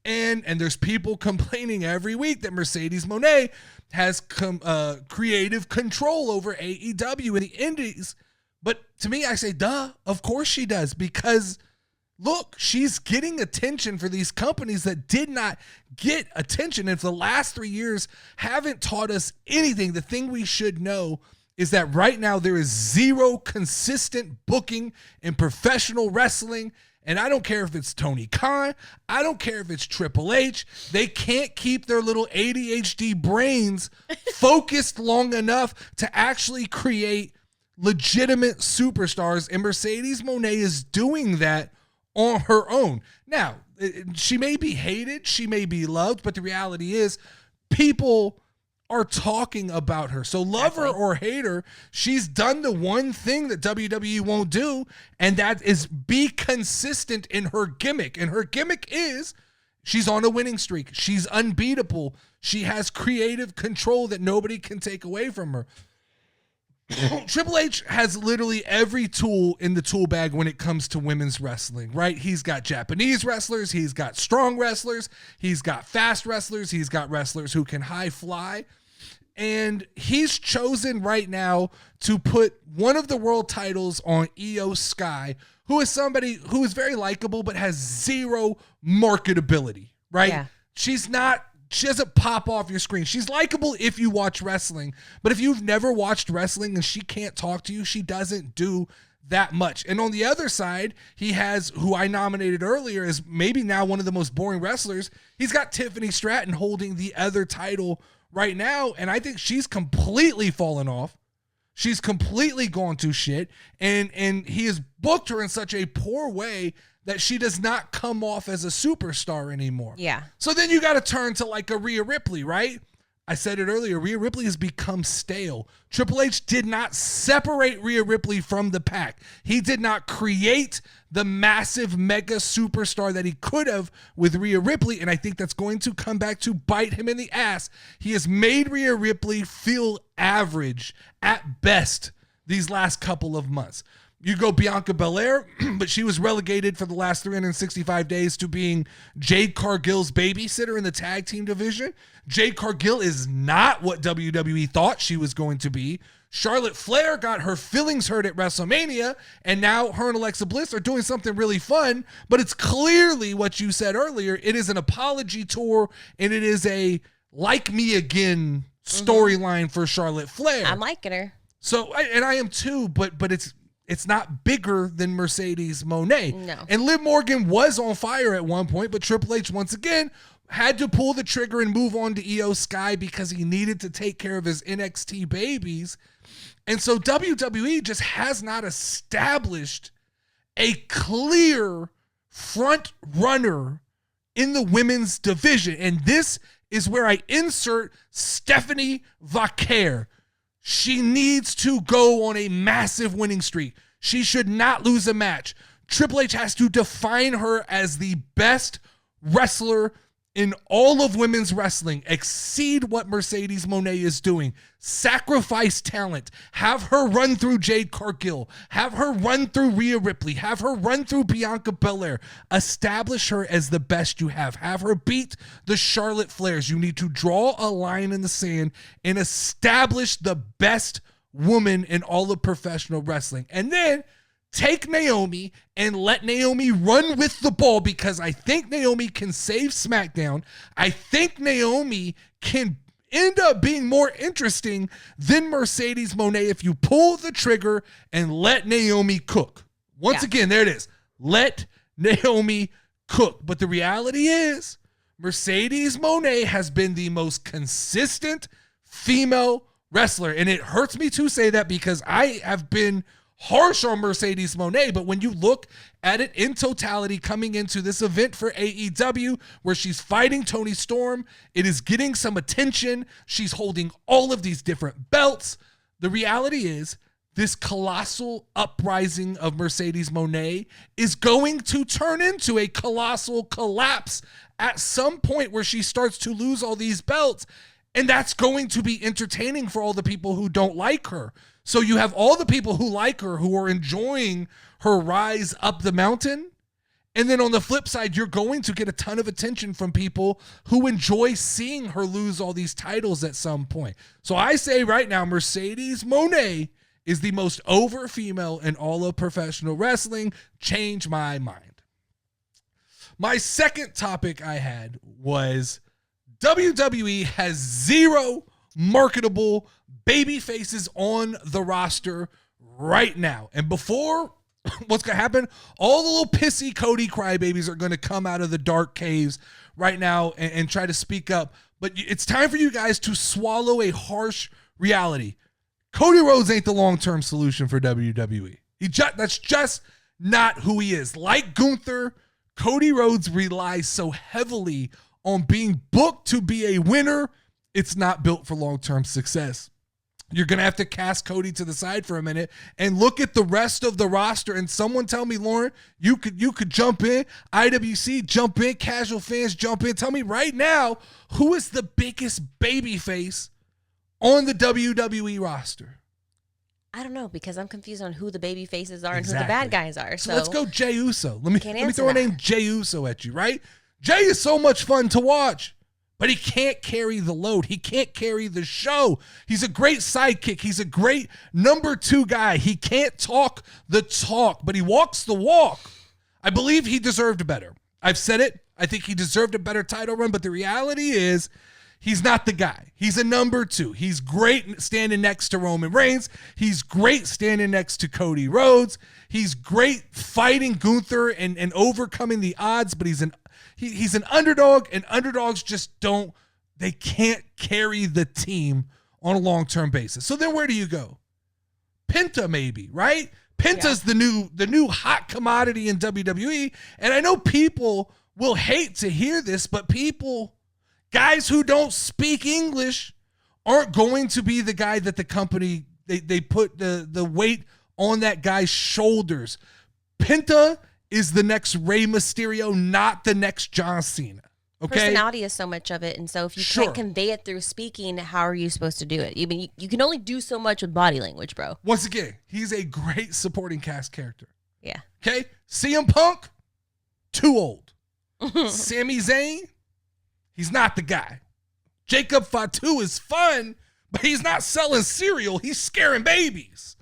And there's people complaining every week that Mercedes Moné has creative control over AEW and the indies. But to me, I say, duh, of course she does. Because, look, she's getting attention for these companies that did not get attention. And for the last 3 years, haven't taught us anything. The thing we should know is that right now there is zero consistent booking in professional wrestling. And I don't care if it's Tony Khan. I don't care if it's Triple H. They can't keep their little ADHD brains focused long enough to actually create legitimate superstars. And Mercedes Moné is doing that on her own. Now, she may be hated. She may be loved. But the reality is people are talking about her. So love her or hate her, she's done the one thing that WWE won't do, and that is be consistent in her gimmick. And her gimmick is she's on a winning streak. She's unbeatable. She has creative control that nobody can take away from her. Triple H has literally every tool in the tool bag when it comes to women's wrestling, right? He's got Japanese wrestlers. He's got strong wrestlers. He's got fast wrestlers. He's got wrestlers who can high fly. And he's chosen right now to put one of the world titles on Io Sky, who is somebody who is very likable but has zero marketability, right? Yeah. She doesn't pop off your screen. She's likable if you watch wrestling, but if you've never watched wrestling and she can't talk to you, she doesn't do that much. And on the other side, he has, who I nominated earlier as maybe now one of the most boring wrestlers, he's got Tiffany Stratton holding the other title right now, and I think she's completely fallen off. She's completely gone to shit, and he has booked her in such a poor way that she does not come off as a superstar anymore. Yeah. So then you got to turn to like a Rhea Ripley, right? I said it earlier, Rhea Ripley has become stale. Triple H did not separate Rhea Ripley from the pack. He did not create the massive mega superstar that he could have with Rhea Ripley, and I think that's going to come back to bite him in the ass. He has made Rhea Ripley feel average at best these last couple of months. You go Bianca Belair, but she was relegated for the last 365 days to being Jade Cargill's babysitter in the tag team division. Jade Cargill is not what WWE thought she was going to be. Charlotte Flair got her feelings hurt at WrestleMania, and now her and Alexa Bliss are doing something really fun, but it's clearly what you said earlier. It is an apology tour, and it is a like me again storyline for Charlotte Flair. I'm liking her. So, and I am too, but it's not bigger than Mercedes Moné. No. And Liv Morgan was on fire at one point, but Triple H once again had to pull the trigger and move on to Io Sky because he needed to take care of his NXT babies. And so WWE just has not established a clear front runner in the women's division. And this is where I insert Stephanie Vaquer. She needs to go on a massive winning streak. She should not lose a match. Triple H has to define her as the best wrestler in all of women's wrestling. Exceed what Mercedes Moné is doing. Sacrifice talent. Have her run through Jade Cargill. Have her run through Rhea Ripley. Have her run through Bianca Belair. Establish her as the best you have. Have her beat the Charlotte Flairs. You need to draw a line in the sand and establish the best woman in all of professional wrestling. And then take Naomi and let Naomi run with the ball, because I think Naomi can save SmackDown. I think Naomi can end up being more interesting than Mercedes Moné if you pull the trigger and let Naomi cook. Once again, there it is. Let Naomi cook. But the reality is Mercedes Moné has been the most consistent female wrestler. And it hurts me to say that because I have been harsh on Mercedes Moné, but when you look at it in totality coming into this event for AEW where she's fighting Toni Storm, it is getting some attention. She's holding all of these different belts. The reality is this colossal uprising of Mercedes Moné is going to turn into a colossal collapse at some point where she starts to lose all these belts. And that's going to be entertaining for all the people who don't like her. So you have all the people who like her who are enjoying her rise up the mountain. And then on the flip side, you're going to get a ton of attention from people who enjoy seeing her lose all these titles at some point. So I say right now, Mercedes Moné is the most over female in all of professional wrestling. Change my mind. My second topic I had was WWE has zero marketable babyfaces on the roster right now. And before what's going to happen, all the little pissy Cody crybabies are going to come out of the dark caves right now and try to speak up. But it's time for you guys to swallow a harsh reality. Cody Rhodes ain't the long-term solution for WWE. That's just not who he is. Like Gunther, Cody Rhodes relies so heavily on being booked to be a winner, it's not built for long-term success. You're going to have to cast Cody to the side for a minute and look at the rest of the roster. And someone tell me, Lauren, you could jump in. IWC, jump in. Casual fans, jump in. Tell me right now, who is the biggest babyface on the WWE roster? I don't know, because I'm confused on who the baby faces are and who the bad guys are. So let's go Jey Uso. Let me throw that. a name Jey Uso at you, right? Jey is so much fun to watch, but he can't carry the load. He can't carry the show. He's a great sidekick. He's a great number 2 guy. He can't talk the talk, but he walks the walk. I believe he deserved better. I've said it. I think he deserved a better title run, but the reality is he's not the guy. He's a number 2. He's great standing next to Roman Reigns. He's great standing next to Cody Rhodes. He's great fighting Gunther and overcoming the odds, but he's an underdog, and underdogs just they can't carry the team on a long-term basis. So then where do you go? Penta maybe, right? Penta's the new hot commodity in WWE, and I know people will hate to hear this, but guys who don't speak English aren't going to be the guy that the company, they put the weight on that guy's shoulders. Penta is the next Rey Mysterio, not the next John Cena. Okay? Personality is so much of it, and so if you can't convey it through speaking, how are you supposed to do it? You can only do so much with body language, bro. Once again, he's a great supporting cast character. Yeah. Okay? CM Punk, too old. Sami Zayn, he's not the guy. Jacob Fatu is fun, but he's not selling cereal. He's scaring babies.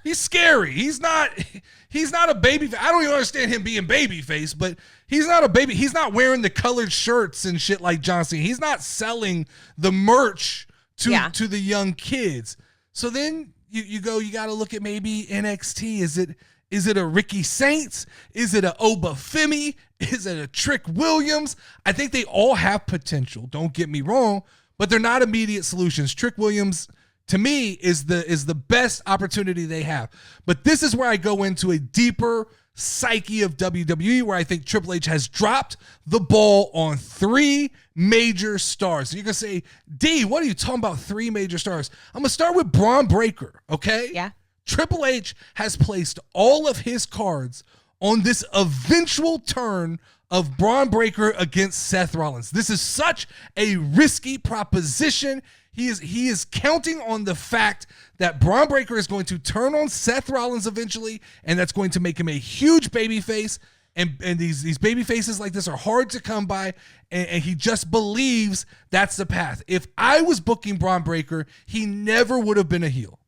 He's scary. He's not a baby. I don't even understand him being babyface, but he's not a baby. He's not wearing the colored shirts and shit like John Cena. He's not selling the merch to the young kids. So then you got to look at maybe NXT. Is it a Ricky Saints? Is it a Oba Femi? Is it a Trick Williams? I think they all have potential. Don't get me wrong, but they're not immediate solutions. Trick Williams, to me, is the best opportunity they have. But this is where I go into a deeper psyche of WWE, where I think Triple H has dropped the ball on 3 major stars. You're going to say, D, what are you talking about 3 major stars? I'm going to start with Braun Breaker, okay? Yeah. Triple H has placed all of his cards on this eventual turn of Braun Breaker against Seth Rollins. This is such a risky proposition. He is counting on the fact that Braun Breaker is going to turn on Seth Rollins eventually, and that's going to make him a huge babyface. And these baby faces like this are hard to come by, and he just believes that's the path. If I was booking Braun Breaker, he never would have been a heel.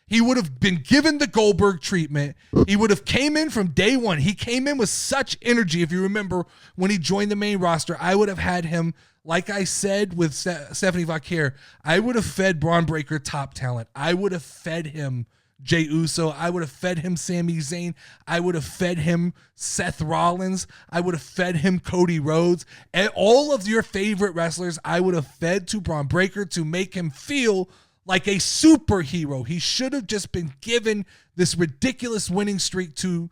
He would have been given the Goldberg treatment. He would have came in from day one. He came in with such energy. If you remember when he joined the main roster, I would have had him, like I said with Stephanie Vaquer, I would have fed Braun Breaker top talent. I would have fed him Jey Uso. I would have fed him Sami Zayn. I would have fed him Seth Rollins. I would have fed him Cody Rhodes. And all of your favorite wrestlers, I would have fed to Braun Breaker to make him feel like a superhero. He should have just been given this ridiculous winning streak to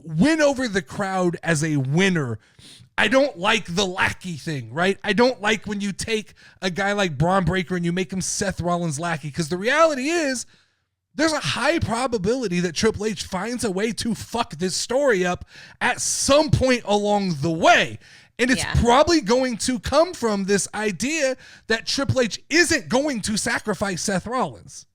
win over the crowd as a winner. I don't like the lackey thing, right? I don't like when you take a guy like Braun Breaker and you make him Seth Rollins' lackey, because the reality is there's a high probability that Triple H finds a way to fuck this story up at some point along the way. And it's probably going to come from this idea that Triple H isn't going to sacrifice Seth Rollins.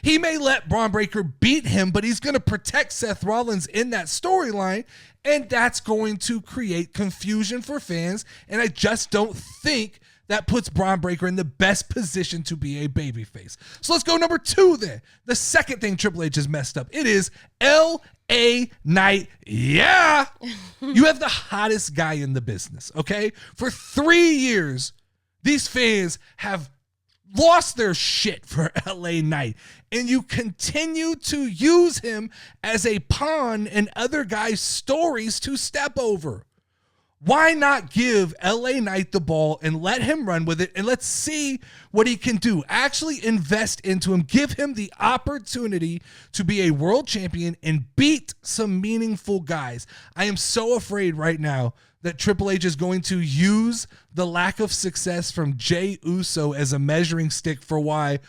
He may let Braun Breaker beat him, but he's going to protect Seth Rollins in that storyline, and that's going to create confusion for fans. And I just don't think that puts Braun Breaker in the best position to be a babyface. So let's go number 2 then. The second thing Triple H has messed up. It is L.A. Knight. Yeah! You have the hottest guy in the business, okay? For 3 years, these fans have lost their shit for LA Knight, and you continue to use him as a pawn in other guys' stories to step over. Why not give LA Knight the ball and let him run with it, and let's see what he can do? Actually invest into him. Give him the opportunity to be a world champion and beat some meaningful guys. I am so afraid right now that Triple H is going to use the lack of success from Jey Uso as a measuring stick for why,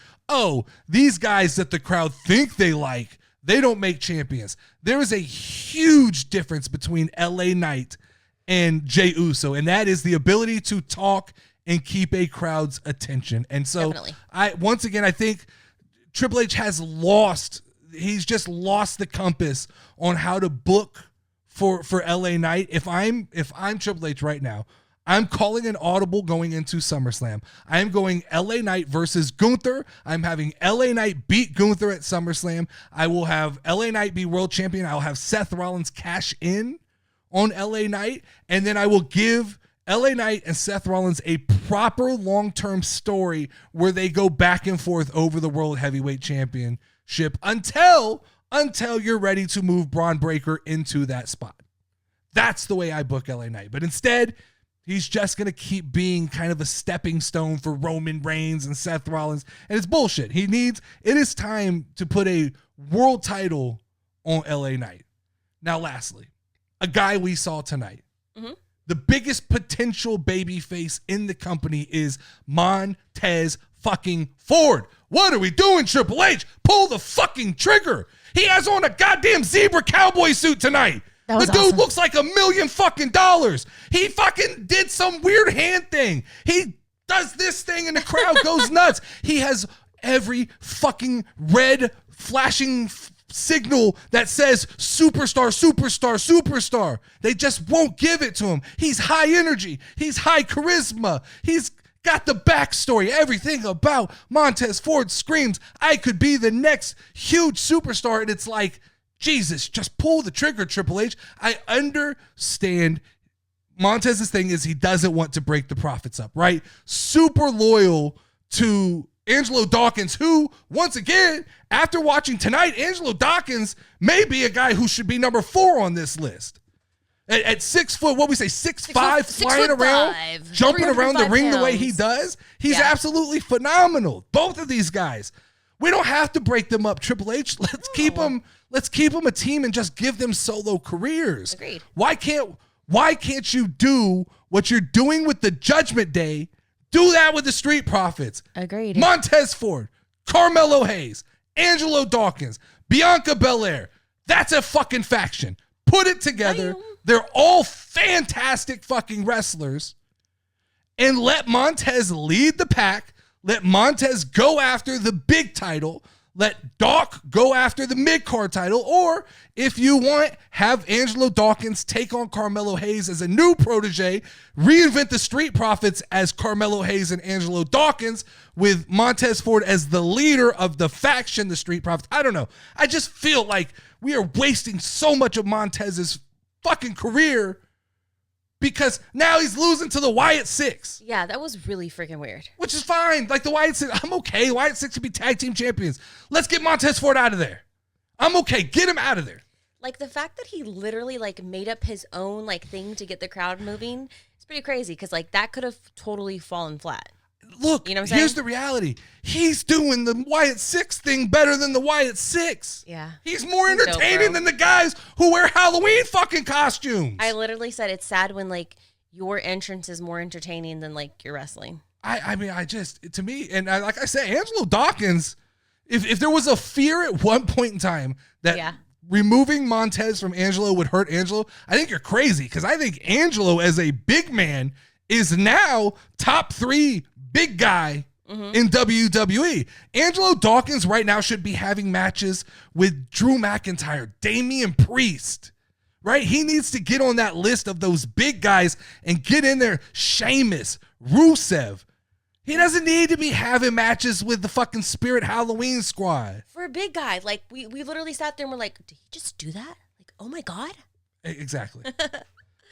these guys that the crowd think they like, they don't make champions. There is a huge difference between LA Knight and Jey Uso, and that is the ability to talk and keep a crowd's attention. And so I think Triple H has he's just lost the compass on how to book for LA Knight. If I'm Triple H right now, I'm calling an audible going into SummerSlam. I'm going LA Knight versus Gunther. I'm having LA Knight beat Gunther at SummerSlam. I will have LA Knight be world champion. I'll have Seth Rollins cash in on LA Knight, and then I will give LA Knight and Seth Rollins a proper long-term story where they go back and forth over the World Heavyweight Championship until you're ready to move Braun Breaker into that spot. That's the way I book LA Knight. But instead, he's just going to keep being kind of a stepping stone for Roman Reigns and Seth Rollins, and it's bullshit. It is time to put a world title on LA Knight. Now, lastly, a guy we saw tonight. Mm-hmm. The biggest potential babyface in the company is Montez fucking Ford. What are we doing, Triple H? Pull the fucking trigger. He has on a goddamn zebra cowboy suit tonight. The dude awesome. looks like $1 million fucking dollars. He fucking did some weird hand thing. He does this thing and the crowd goes nuts. He has every fucking red flashing signal that says superstar, superstar, superstar. They just won't give it to him. He's high energy. He's high charisma. He's got the backstory. Everything about Montez Ford screams, I could be the next huge superstar. And it's like, Jesus, just pull the trigger, Triple H. I understand Montez's thing is he doesn't want to break the profits up, right? Super loyal to Angelo Dawkins, who, once again, after watching tonight, Angelo Dawkins may be a guy who should be number 4 on this list. At 6 foot, what we say, 6'5", flying around, jumping around the ring the way he does, he's absolutely phenomenal. Both of these guys. We don't have to break them up, Triple H. Let's keep them a team and just give them solo careers. Agreed. Why can't you do what you're doing with the Judgment Day? Do that with the Street Profits. Agreed. Montez Ford, Carmelo Hayes, Angelo Dawkins, Bianca Belair. That's a fucking faction. Put it together. They're all fantastic fucking wrestlers. And let Montez lead the pack. Let Montez go after the big title. Let Doc go after the mid-card title. Or if you want, have Angelo Dawkins take on Carmelo Hayes as a new protege, reinvent the Street Profits as Carmelo Hayes and Angelo Dawkins with Montez Ford as the leader of the faction, the Street Profits. I don't know. I just feel like we are wasting so much of Montez's fucking career because now he's losing to the Wyatt Six. Yeah, that was really freaking weird. Which is fine. Like the Wyatt Six, I'm okay. Wyatt Six should be tag team champions. Let's get Montez Ford out of there. I'm okay. Get him out of there. Like the fact that he literally like made up his own like thing to get the crowd moving, it's pretty crazy because like that could have totally fallen flat. Look, you know what I'm saying? Here's the reality. He's doing the Wyatt Six thing better than the Wyatt Six. Yeah. He's more entertaining than the guys who wear Halloween fucking costumes. I literally said it's sad when like your entrance is more entertaining than like your wrestling. I mean, to me, and like I said, Angelo Dawkins, if there was a fear at one point in time that removing Montez from Angelo would hurt Angelo, I think you're crazy because I think Angelo as a big man is now top 3 big guy in WWE. Angelo Dawkins right now should be having matches with Drew McIntyre, Damian Priest, right? He needs to get on that list of those big guys and get in there. Sheamus, Rusev. He doesn't need to be having matches with the fucking Spirit Halloween squad. For a big guy, like we literally sat there and we're like, did he just do that? Like, oh my God. Exactly.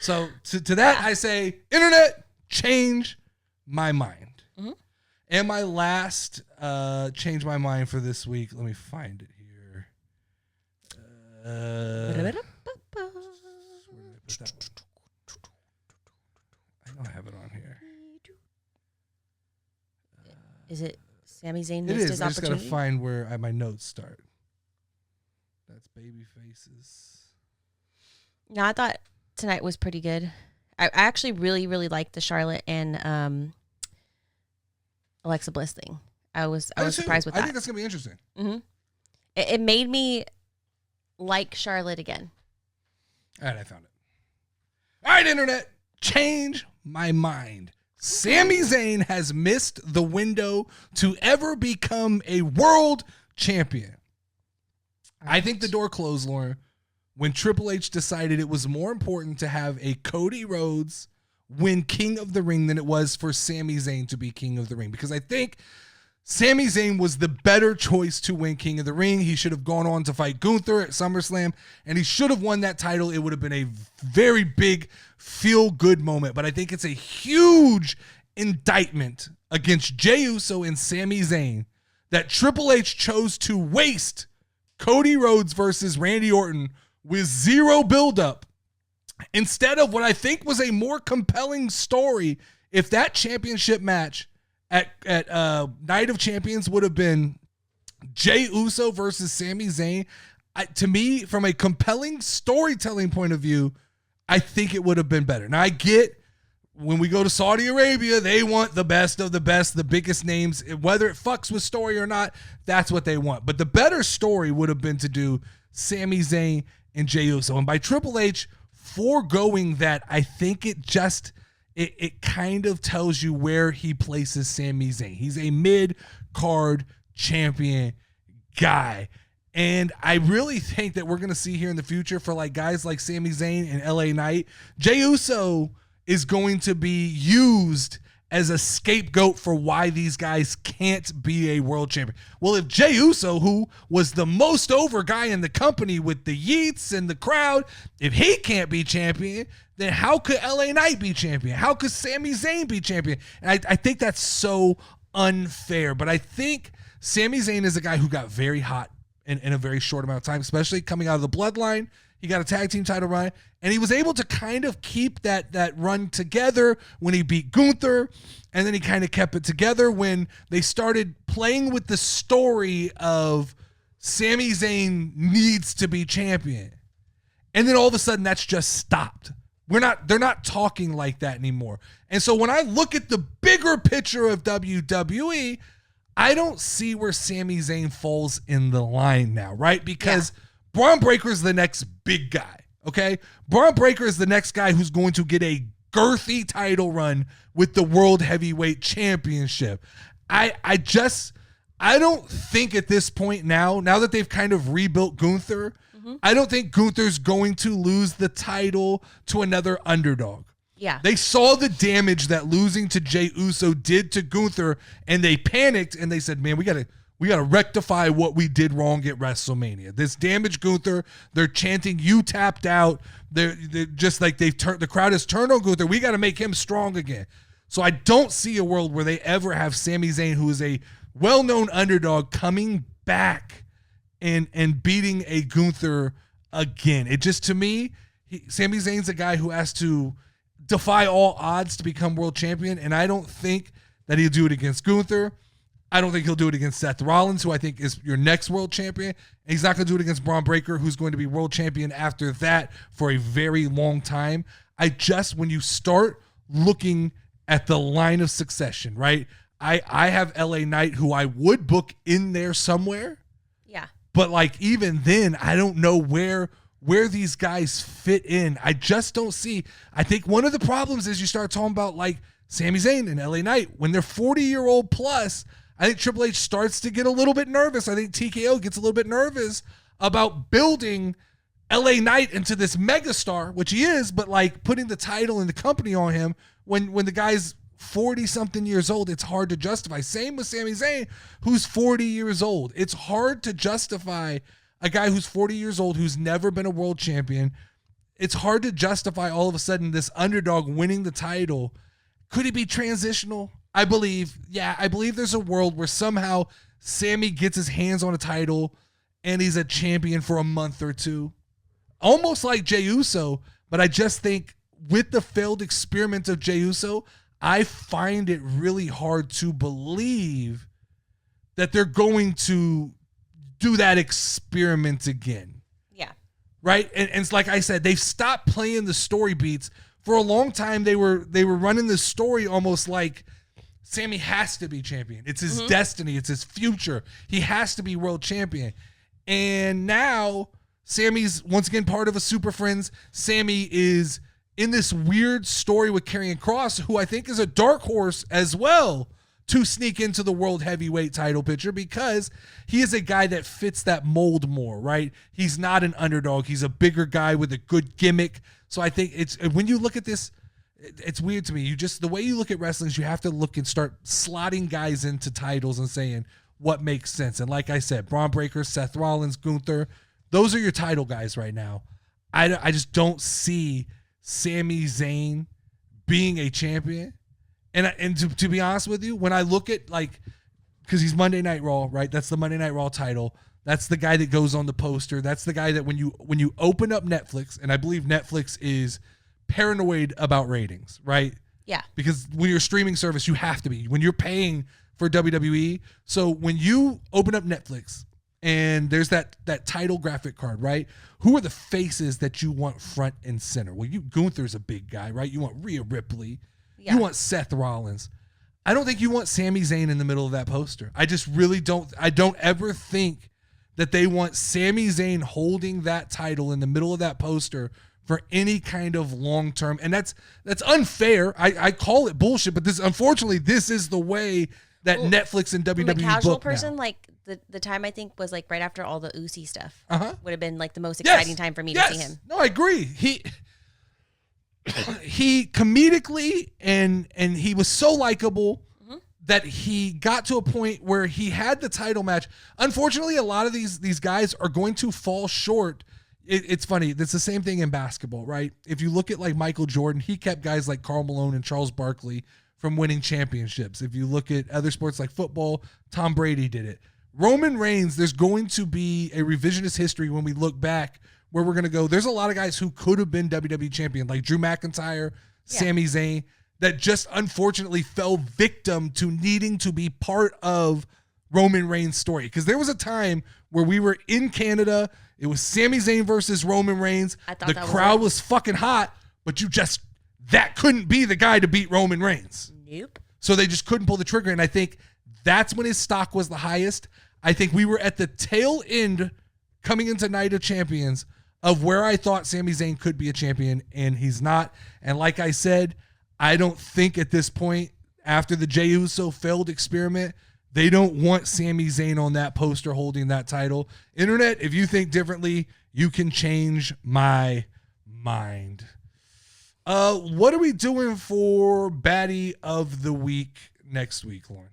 So to that, I say, internet, change my mind. And my last change my mind for this week. Let me find it here. Where did I put that one? I don't have it on here. Is it Sami Zayn It missed is. his I just got to opportunity? find where my notes start. That's Babyfaces. No, I thought tonight was pretty good. I actually really, really liked the Charlotte and Alexa Bliss thing. I was surprised with that. I think that's gonna be interesting. Mm-hmm. It made me like Charlotte again. All right, I found it. All right, internet, change my mind. Sami Zayn has missed the window to ever become a world champion. I think the door closed, Lauren, when Triple H decided it was more important to have a Cody Rhodes win King of the Ring than it was for Sami Zayn to be King of the Ring. Because I think Sami Zayn was the better choice to win King of the Ring. He should have gone on to fight Gunther at SummerSlam, and he should have won that title. It would have been a very big feel-good moment. But I think it's a huge indictment against Jey Uso and Sami Zayn that Triple H chose to waste Cody Rhodes versus Randy Orton with zero buildup instead of what I think was a more compelling story if that championship match at Night of Champions would have been Jey Uso versus Sami Zayn. To me, from a compelling storytelling point of view, I think it would have been better. Now, I get when we go to Saudi Arabia, they want the best of the best, the biggest names. Whether it fucks with story or not, that's what they want. But the better story would have been to do Sami Zayn and Jey Uso. And by Triple H foregoing that, I think it kind of tells you where he places Sami Zayn. He's a mid-card champion guy. And I really think that we're going to see here in the future for like guys like Sami Zayn and LA Knight, Jey Uso is going to be used as a scapegoat for why these guys can't be a world champion. Well, if Jey Uso, who was the most over guy in the company with the yeets and the crowd, if he can't be champion, then how could LA Knight be champion? How could Sami Zayn be champion? And I think that's so unfair. But I think Sami Zayn is a guy who got very hot in a very short amount of time, especially coming out of the bloodline. He got a tag team title run, and he was able to kind of keep that run together when he beat Gunther, and then he kind of kept it together when they started playing with the story of Sami Zayn needs to be champion. And then all of a sudden that's just stopped. They're not talking like that anymore. And so when I look at the bigger picture of WWE, I don't see where Sami Zayn falls in the line now, right? Because Braun Breaker is the next big guy, okay? Braun Breaker is the next guy who's going to get a girthy title run with the World Heavyweight Championship. I don't think at this point now that they've kind of rebuilt Gunther, I don't think Gunther's going to lose the title to another underdog. Yeah. They saw the damage that losing to Jey Uso did to Gunther, and they panicked and they said, man, we gotta rectify what we did wrong at WrestleMania. This damaged Gunther. They're chanting, you tapped out. They're just like the crowd has turned on Gunther. We got to make him strong again. So I don't see a world where they ever have Sami Zayn, who is a well-known underdog, coming back and beating a Gunther again. It just, to me, Sami Zayn's a guy who has to defy all odds to become world champion, and I don't think that he'll do it against Gunther. I don't think he'll do it against Seth Rollins, who I think is your next world champion. And he's not going to do it against Braun Breaker, who's going to be world champion after that for a very long time. When you start looking at the line of succession, right? I have LA Knight, who I would book in there somewhere. Yeah. But like even then, I don't know where these guys fit in. I just don't see. I think one of the problems is you start talking about like Sami Zayn and LA Knight when they're 40-year-old plus. I think Triple H starts to get a little bit nervous. I think TKO gets a little bit nervous about building LA Knight into this megastar, which he is, but like putting the title and the company on him when the guy's 40-something years old, it's hard to justify. Same with Sami Zayn, who's 40 years old. It's hard to justify a guy who's 40 years old, who's never been a world champion. It's hard to justify all of a sudden this underdog winning the title. Could he be transitional? I believe there's a world where somehow Sammy gets his hands on a title and he's a champion for a month or two. Almost like Jey Uso, but I just think with the failed experiment of Jey Uso, I find it really hard to believe that they're going to do that experiment again. Yeah. Right? And it's like I said, they've stopped playing the story beats. For a long time, they were running the story almost like Sammy has to be champion. It's his destiny. It's his future. He has to be world champion. And now Sammy's once again part of a Super Friends. Sammy is in this weird story with Karrion Kross, who I think is a dark horse as well to sneak into the world heavyweight title picture because he is a guy that fits that mold more, right? He's not an underdog. He's a bigger guy with a good gimmick. So I think it's, when you look at this, it's weird to me. You just, the way you look at wrestling is you have to look and start slotting guys into titles and saying what makes sense. And like I said, Braun Breaker, Seth Rollins, Gunther, those are your title guys right now. I just don't see Sami Zayn being a champion. And to be honest with you, when I look at, like, because he's Monday Night Raw, right? That's the Monday Night Raw title. That's the guy that goes on the poster. That's the guy that when you open up Netflix, and I believe Netflix is paranoid about ratings, right? Yeah. Because when you're a streaming service, you have to be. When you're paying for WWE, so when you open up Netflix and there's that title graphic card, right? Who are the faces that you want front and center? Well, Gunther's a big guy, right? You want Rhea Ripley. Yeah. You want Seth Rollins. I don't think you want Sami Zayn in the middle of that poster. I just really don't. I don't ever think that they want Sami Zayn holding that title in the middle of that poster for any kind of long term. And that's unfair. I call it bullshit, but unfortunately this is the way that Netflix and WWE from a casual book person, now. like the time I think was like right after all the Uzi stuff. Would have been like the most Yes. exciting time for me to see him. No, I agree. He comedically and he was so likable that he got to a point where he had the title match. Unfortunately, a lot of these guys are going to fall short. It's funny. It's the same thing in basketball, right? If you look at like Michael Jordan, he kept guys like Karl Malone and Charles Barkley from winning championships. If you look at other sports like football, Tom Brady did it. Roman Reigns, there's going to be a revisionist history when we look back where we're going to go, there's a lot of guys who could have been WWE champion, like Drew McIntyre, Sami Zayn, that just unfortunately fell victim to needing to be part of Roman Reigns' story. Because there was a time where we were in Canada, it was Sami Zayn versus Roman Reigns. The crowd was fucking hot, but that couldn't be the guy to beat Roman Reigns. Nope. So they just couldn't pull the trigger. And I think that's when his stock was the highest. I think we were at the tail end coming into Night of Champions of where I thought Sami Zayn could be a champion, and he's not. And like I said, I don't think at this point, after the Jey Uso failed experiment, they don't want Sami Zayn on that poster holding that title. Internet, if you think differently, you can change my mind. What are we doing for Baddie of the Week next week, Lauren?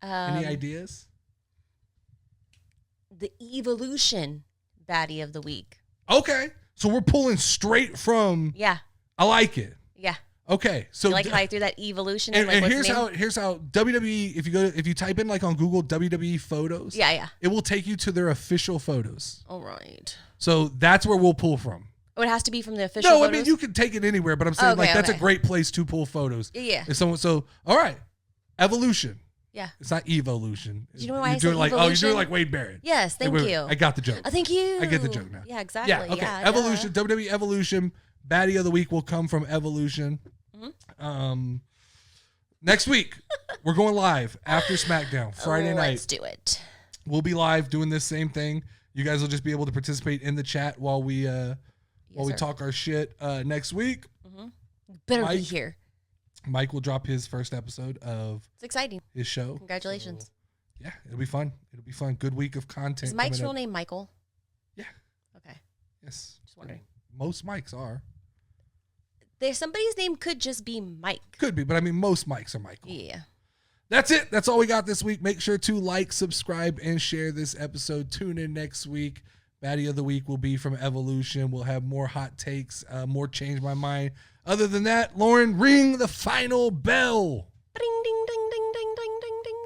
Any ideas? The Evolution Baddie of the Week. Okay. So we're pulling straight from. Yeah. I like it. Yeah. Okay. So You like how I threw that evolution and, in? Like, and what's here's how WWE, if you type in like on Google WWE photos, Yeah. it will take you to their official photos. All right. So that's where we'll pull from. Oh, it has to be from the official No, photos? I mean you can take it anywhere, but I'm saying Okay, that's a okay. great place to pull photos. Yeah. If someone, so all right, Evolution. Yeah. It's not evolution. Do you know why you're I doing said like evolution? you're doing like Wade Barrett. Yes, thank Wait, you. I got the joke. Thank you. I get the joke now. Yeah, exactly. Yeah, okay. Yeah, Evolution, WWE Evolution, Baddie of the Week will come from Evolution. Next week, we're going live after SmackDown, Friday night. Let's do it. We'll be live doing this same thing. You guys will just be able to participate in the chat while we sir. talk our shit next week. Better be Mike? here. Mike will drop his first episode of It's exciting. his show. Congratulations. So, yeah, it'll be fun. It'll be fun. Good week of content. Is Mike's coming real up. name Michael? Yeah. Okay. Yes. Just wondering. Most Mikes are. There's somebody's name could just be Mike. Could be, but I mean, most Mikes are Michael. Yeah. That's it. That's all we got this week. Make sure to like, subscribe, and share this episode. Tune in next week. Baddie of the Week will be from Evolution. We'll have more hot takes, more change my mind. Other than that, Lauren, ring the final bell. Ding ding ding ding ding ding ding ding.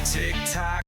Tick tock.